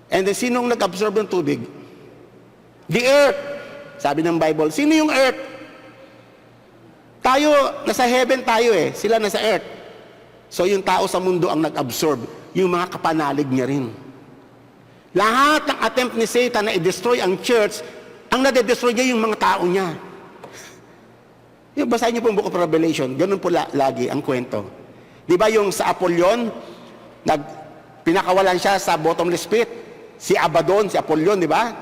[SPEAKER 1] And then, sinong nag-absorb ng tubig? The earth. Sabi ng Bible, sino yung earth? Tayo, nasa heaven tayo eh. Sila nasa earth. So, yung tao sa mundo ang nag-absorb. Yung mga kapanalig niya rin. Lahat ng attempt ni Satan na i-destroy ang church, ang nade-destroy niya yung mga tao niya. Yung basahin niyo po yung Book of Revelation, ganun po lagi ang kwento. Di ba yung sa Apollyon, pinakawalan siya sa bottomless pit. Si Abaddon, si Apollyon, di ba?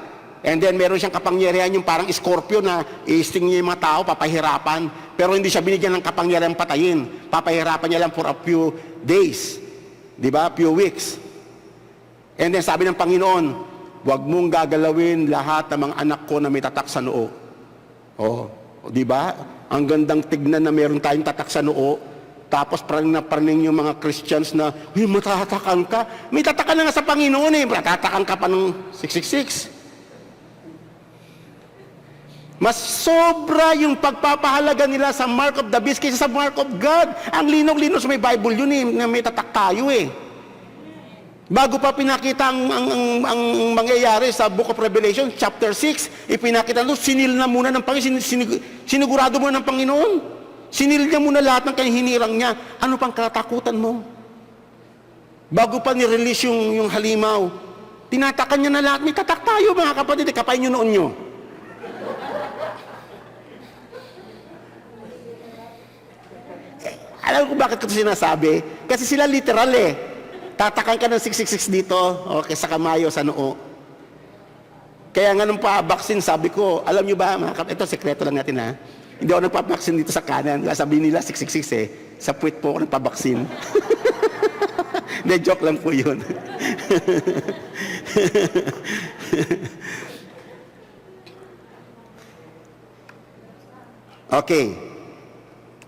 [SPEAKER 1] And then meron siyang kapangyarihan yung parang scorpion na i-sting niya yung mga tao, papahirapan. Pero hindi siya binigyan ng kapangyarihan patayin. Papahirapan niya lang for a few days. Di ba? Few weeks. And then sabi ng Panginoon, huwag mong gagalawin lahat ng mga anak ko na may tatak sa noo. Oh, di ba? Ang gandang tignan na meron tayong tatak sa noo. Tapos praning yung mga Christians na, uy, matatakan ka. May tatakan na nga sa Panginoon eh. Matatakan ka pa ng 666. Mas sobra yung pagpapahalaga nila sa mark of the beast kaysa sa mark of God. Ang linaw-linaw sa may Bible yun eh, na may tatak tayo eh. Bago pa pinakita ang mangyayari sa Book of Revelation, chapter 6, ipinakita doon, sinil na muna ng Panginoon, sinigurado muna ng Panginoon. Sinil niya muna lahat ng kanyang hinirang niya. Ano pang katatakutan mo? Bago pa ni-release yung halimaw, tinatakan niya na lahat. May tatak tayo mga kapatid, kapain niyo noon niyo. Alam ko bakit ko ito sinasabi? Kasi sila literal eh. Tatakan ka ng 666 dito, okay, sa kamayo, sa noo. Kaya nga nung pa-vaccine, sabi ko, alam nyo ba, ito, sekreto lang natin ha. Hindi ako nagpa-vaccine dito sa kanan. Sabi nila, 666 eh. Sa puwit po ako nagpa-vaccine. Hindi, joke lang po yun. Okay.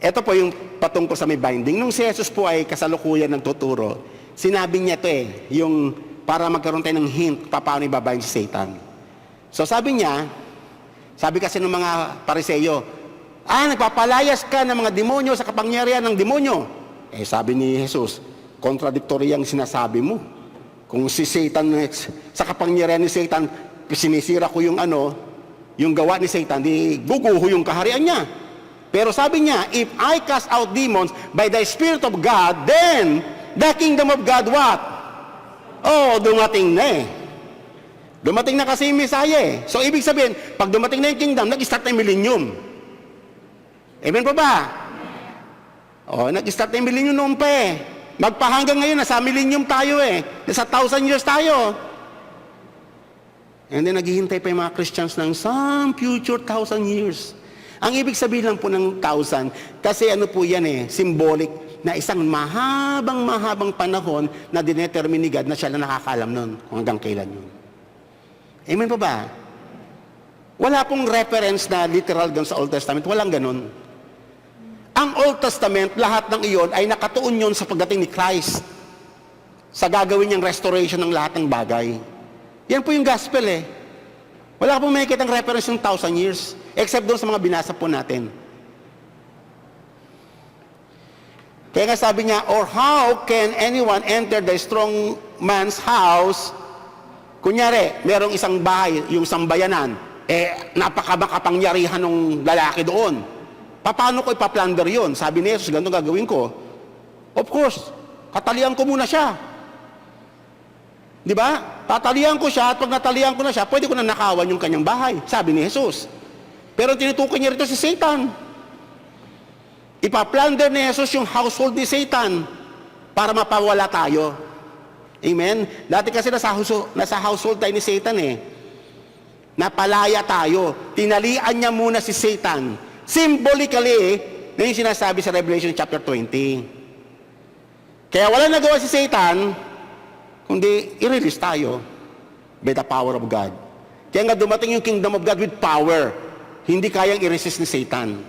[SPEAKER 1] Ito po yung patungkol sa may binding. Nung si Jesus po ay kasalukuyan nagtuturo, sinabi niya ito yung para magkaroon tayo ng hint paano ibabind si Satan. So sabi niya, sabi kasi ng mga Pariseyo, nagpapalayas ka ng mga demonyo sa kapangyarihan ng demonyo. Sabi ni Jesus, contradictory ang sinasabi mo. Kung si Satan, sa kapangyarihan ni Satan, sinisira ko yung gawa ni Satan, di guguho yung kaharian niya. Pero sabi niya, if I cast out demons by the Spirit of God, then the kingdom of God what? Dumating na Dumating na kasi yung Messiah So ibig sabihin, pag dumating na yung kingdom, nag-start na yung millennium. Amen po ba? Nag-start na yung millennium noon pa Magpahanggang ngayon, nasa millennium tayo Nasa 1,000 years tayo. And then naghihintay pa yung mga Christians ng some future 1,000 years. Ang ibig sabihin lang po ng 1,000, kasi po yan symbolic na isang mahabang panahon na dinetermine ni God na siya lang nakakaalam nun kung hanggang kailan yun. Amen po ba? Wala pong reference na literal doon sa Old Testament. Walang ganun. Ang Old Testament, lahat ng iyon ay nakatuon yun sa pagdating ni Christ. Sa gagawin niyang restoration ng lahat ng bagay. Yan po yung gospel Wala pong makikita ng reference ng 1,000 years. Except doon sa mga binasa po natin. Kaya nga sabi niya, or how can anyone enter the strong man's house? Kunyari, merong isang bahay, yung sambayanan, napakakapangyarihan ng lalaki doon. Paano ko ipaplunder yun? Sabi ni Jesus, ganito gagawin ko. Of course, katalian ko muna siya. Di ba? Tatalian ko siya, at pag natalian ko na siya, pwede ko na nakawan yung kanyang bahay. Sabi ni Jesus. Pero tinutukoy niya rito si Satan. Ipaplunder ni Jesus yung household ni Satan para mapawala tayo. Amen? Dati kasi nasa household tayo ni Satan Napalaya tayo. Tinalian niya muna si Satan. Symbolically, na yung sinasabi sa Revelation chapter 20. Kaya wala nagawa si Satan, kundi i-release tayo by the power of God. Kaya nga dumating yung kingdom of God with power. Hindi kayang i-resist ni Satan.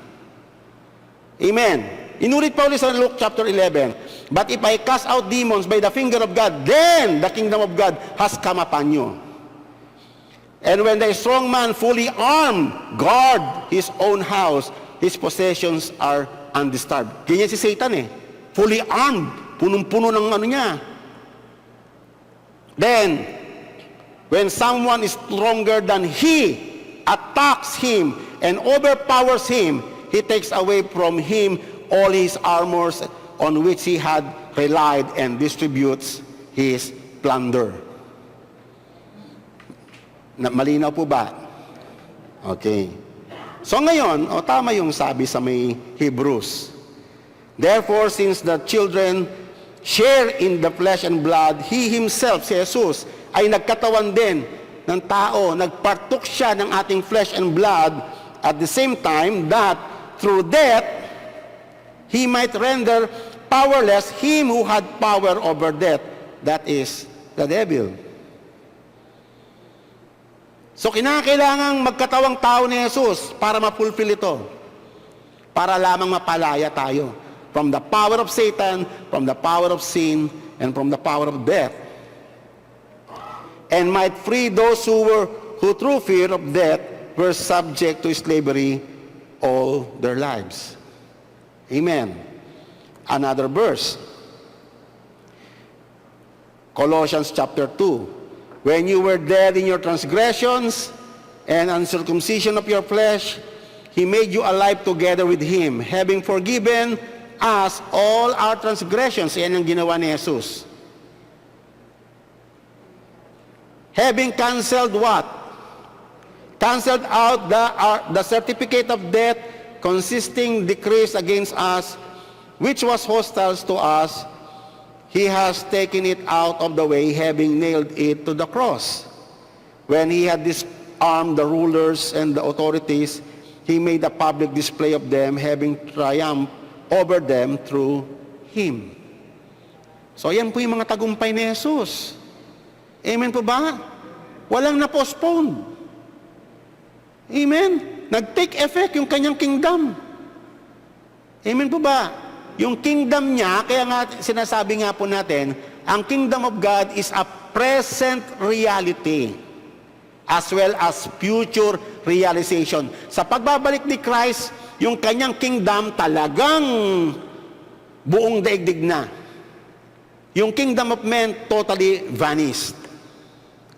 [SPEAKER 1] Amen. Inulit pa ulit sa Luke chapter 11. But if I cast out demons by the finger of God, then the kingdom of God has come upon you. And when the strong man fully armed guard his own house, his possessions are undisturbed. Ganyan si Satan Fully armed. Punong-puno ng niya. Then, when someone is stronger than he attacks him and overpowers him, he takes away from him all his armors on which he had relied and distributes his plunder. Malinaw po ba? Okay. So ngayon, tama yung sabi sa may Hebrews. Therefore, since the children share in the flesh and blood, he himself, si Jesus, ay nagkatawan din ng tao, nagpartok siya ng ating flesh and blood at the same time that through death, he might render powerless him who had power over death, that is, the devil. So kinakailangang magkatawang tao ni Jesus para ma-fulfill ito. Para lamang mapalaya tayo from the power of Satan, from the power of sin, and from the power of death. And might free those who through fear of death were subject to slavery all their lives. Amen. Another verse. Colossians chapter 2. When you were dead in your transgressions and uncircumcision of your flesh, He made you alive together with Him, having forgiven us all our transgressions. Yan ang ginawa ni Jesus. Having canceled what? Canceled out the certificate of debt consisting decrees against us, which was hostile to us. He has taken it out of the way, having nailed it to the cross. When he had disarmed the rulers and the authorities, he made a public display of them, having triumphed over them through him. So yan po yung mga tagumpay ni Jesus. Amen po ba? Walang na-postpone. Amen? Nag-take effect yung kanyang kingdom. Amen po ba? Yung kingdom niya, kaya nga sinasabi nga po natin, ang kingdom of God is a present reality as well as future realization. Sa pagbabalik ni Christ, yung kanyang kingdom talagang buong daigdig na. Yung kingdom of men totally vanished.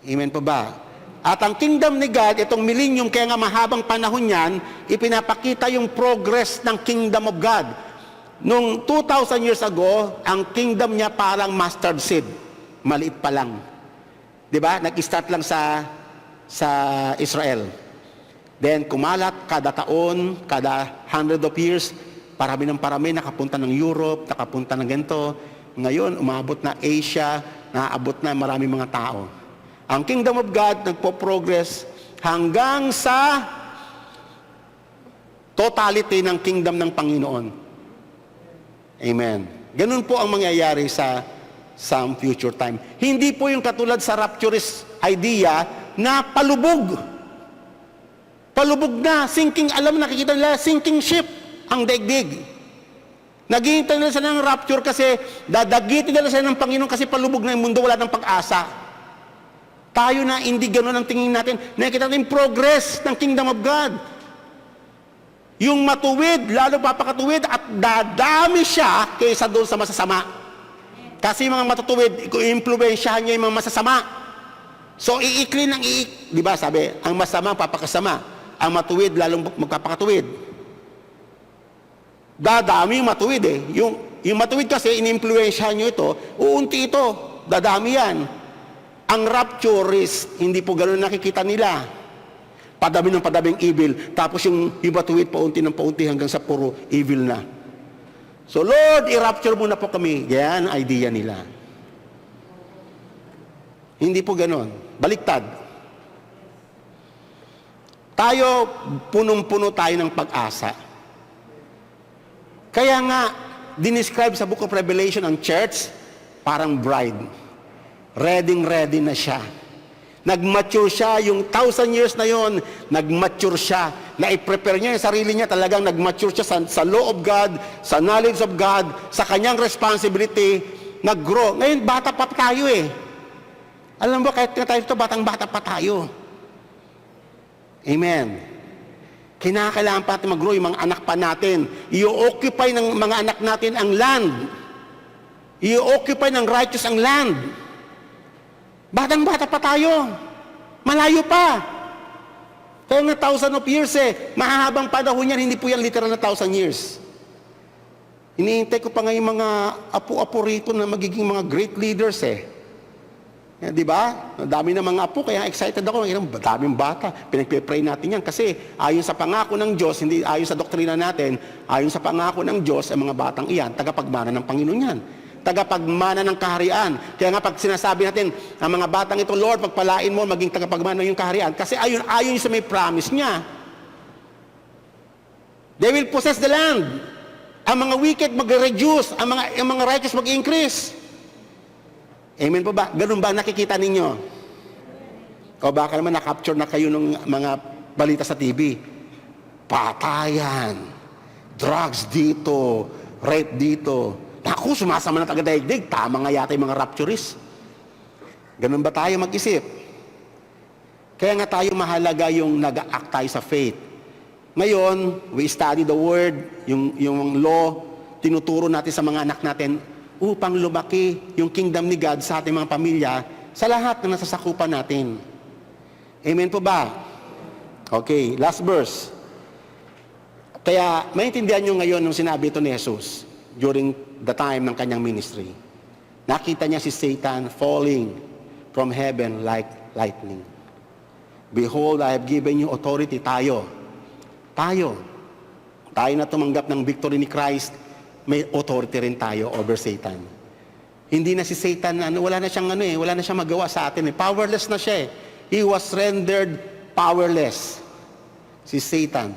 [SPEAKER 1] Amen po ba? At ang kingdom ni God, itong millennium, kaya nga mahabang panahon yan, ipinapakita yung progress ng kingdom of God. Nung 2,000 years ago, ang kingdom niya parang mustard seed. Maliit pa lang. Diba? Nag-start lang sa Israel. Then, kumalat kada taon, kada 100 of years, parami ng parami, nakapunta ng Europe, nakapunta ng ganito. Ngayon, umabot na Asia, naabot na maraming mga tao. Ang kingdom of God nagpo-progress hanggang sa totality ng kingdom ng Panginoon. Amen. Ganun po ang mangyayari sa some future time. Hindi po yung katulad sa rapturist idea na palubog. Palubog na, sinking, alam, nakikita nila, sinking ship ang daigdig. Naghihintay nila sila ng rapture kasi dadagitin nila sila ng Panginoon kasi palubog na yung mundo, wala ng pag-asa. Tayo na hindi gano'n ang tingin natin. Nakikita natin progress ng kingdom of God. Yung matuwid, lalo papakatuwid at dadami siya kaysa doon sa masasama. Kasi mga matutuwid, i-impluwensyahan niya yung mga masasama. So, iikli ng di ba sabi, ang masama papakasama. Ang matuwid, lalong magpapakatuwid. Dadami yung matuwid eh. Yung matuwid kasi, in-impluwensyahan niyo ito, uunti ito, dadami yan. Ang rapture is, hindi po gano'n nakikita nila. Padami ng padaming evil. Tapos yung matuwid, paunti ng paunti hanggang sa puro evil na. So, Lord, i-rapture muna po kami. Yan, idea nila. Hindi po gano'n. Baliktad. Tayo, punong-puno tayo ng pag-asa. Kaya nga, dinescribe sa Book of Revelation ang church, parang bride. Ready na siya. Nag-mature siya, yung 1,000 years na yon, nag-mature siya. Na-prepare niya yung sarili niya, talagang nag-mature siya sa law of God, sa knowledge of God, sa kanyang responsibility, nag-grow. Ngayon, bata pa tayo eh. Alam mo, kahit tayo ito, batang-bata pa tayo. Amen. Kinakailangan pa natin mag-grow yung mga anak pa natin. I-occupy ng mga anak natin ang land. I-occupy ng righteous ang land. Batang-bata pa tayo. Malayo pa. Kaya nga 1,000 of years eh. Mahahabang panahon yan, hindi po yan literal na 1,000 years. Iniintay ko pa nga yung mga apo-apo rito na magiging mga great leaders eh. Di ba? Dami na mga apo, kaya excited ako. Daming bata. Pinagpipray natin yan. Kasi ayon sa pangako ng Diyos, hindi ayon sa doktrina natin, ayon sa pangako ng Diyos, ang mga batang iyan, tagapagmana ng Panginoon yan. Tagapagmana ng kaharian. Kaya nga pag sinasabi natin, ang mga batang ito, Lord, pagpalain mo, maging tagapagmana ng kaharian. Kasi ayon sa may promise niya. They will possess the land. Ang mga wicked mag-reduce, ang mga righteous mag-increase. Amen po ba? Ganun ba nakikita ninyo? O baka naman na-capture na kayo ng mga balita sa TV. Patayan, drugs dito, rape dito. Naku, sumasama na taga-daigdig. Tama nga yata yung mga rapturists. Ganun ba tayo mag-isip? Kaya nga tayo mahalaga yung nag-act tayo sa faith. Ngayon, we study the word, yung law, tinuturo natin sa mga anak natin upang lumaki yung kingdom ni God sa ating mga pamilya sa lahat na nasasakupan natin. Amen po ba? Okay, last verse. Kaya, maintindihan nyo ngayon nung sinabi ito ni Jesus during the time ng kanyang ministry. Nakita niya si Satan falling from heaven like lightning. Behold, I have given you authority. Tayo na tumanggap ng victory ni Christ, may authority rin tayo over Satan. Hindi na si Satan, wala na siyang magawa sa atin. Powerless na siya eh. He was rendered powerless. Si Satan.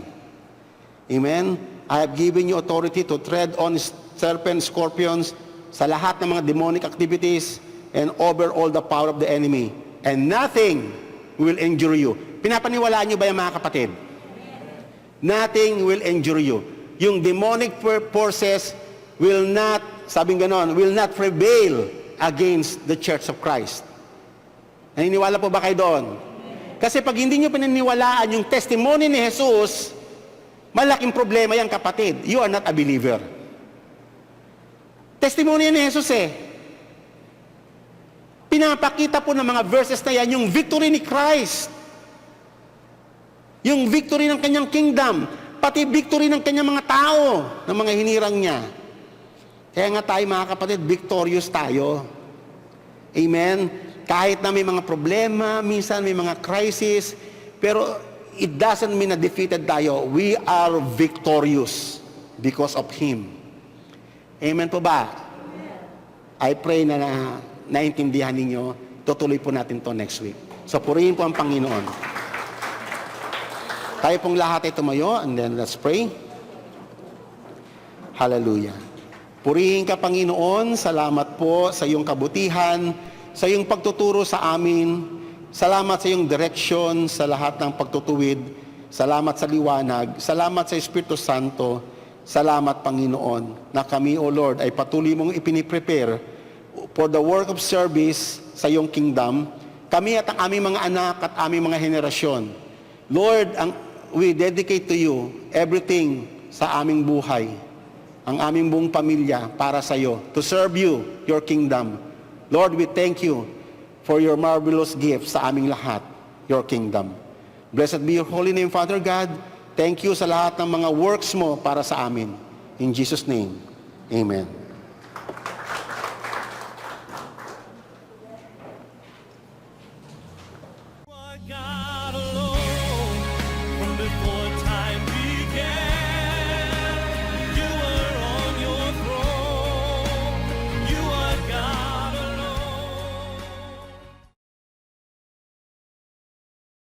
[SPEAKER 1] Amen? I have given you authority to tread on serpents, scorpions, sa lahat ng mga demonic activities, and over all the power of the enemy. And nothing will injure you. Pinapaniwalaan niyo ba yung mga kapatid? Nothing will injure you. yung demonic forces will not, sabing ganon, will not prevail against the Church of Christ. Naniniwala po ba kayo doon? Kasi pag hindi nyo pinaniwalaan yung testimony ni Jesus, malaking problema yan, kapatid. You are not a believer. Testimony ni Jesus pinapakita po ng mga verses na yan yung victory ni Christ. Yung victory ng kanyang kingdom, pati victory ng kanyang mga tao, ng mga hinirang niya. Kaya nga tayo mga kapatid, victorious tayo. Amen? Kahit na may mga problema, minsan may mga crisis, pero it doesn't mean na defeated tayo. We are victorious because of Him. Amen po ba? I pray na naintindihan ninyo. Tutuloy po natin to next week. So purihin po ang Panginoon. Tayo pong lahat ay tumayo, and then let's pray. Hallelujah. Purihin ka, Panginoon. Salamat po sa iyong kabutihan, sa iyong pagtuturo sa amin. Salamat sa iyong direction sa lahat ng pagtutuwid. Salamat sa liwanag. Salamat sa Espiritu Santo. Salamat, Panginoon, na kami, O Lord, ay patuloy mong ipiniprepare for the work of service sa iyong kingdom. Kami at ang aming mga anak at aming mga henerasyon. Lord, we dedicate to you everything sa aming buhay, ang aming buong pamilya para sa iyo, to serve you, your kingdom. Lord, we thank you for your marvelous gift sa aming lahat, your kingdom. Blessed be your holy name, Father God. Thank you sa lahat ng mga works mo para sa amin. In Jesus' name, amen.
[SPEAKER 2] God.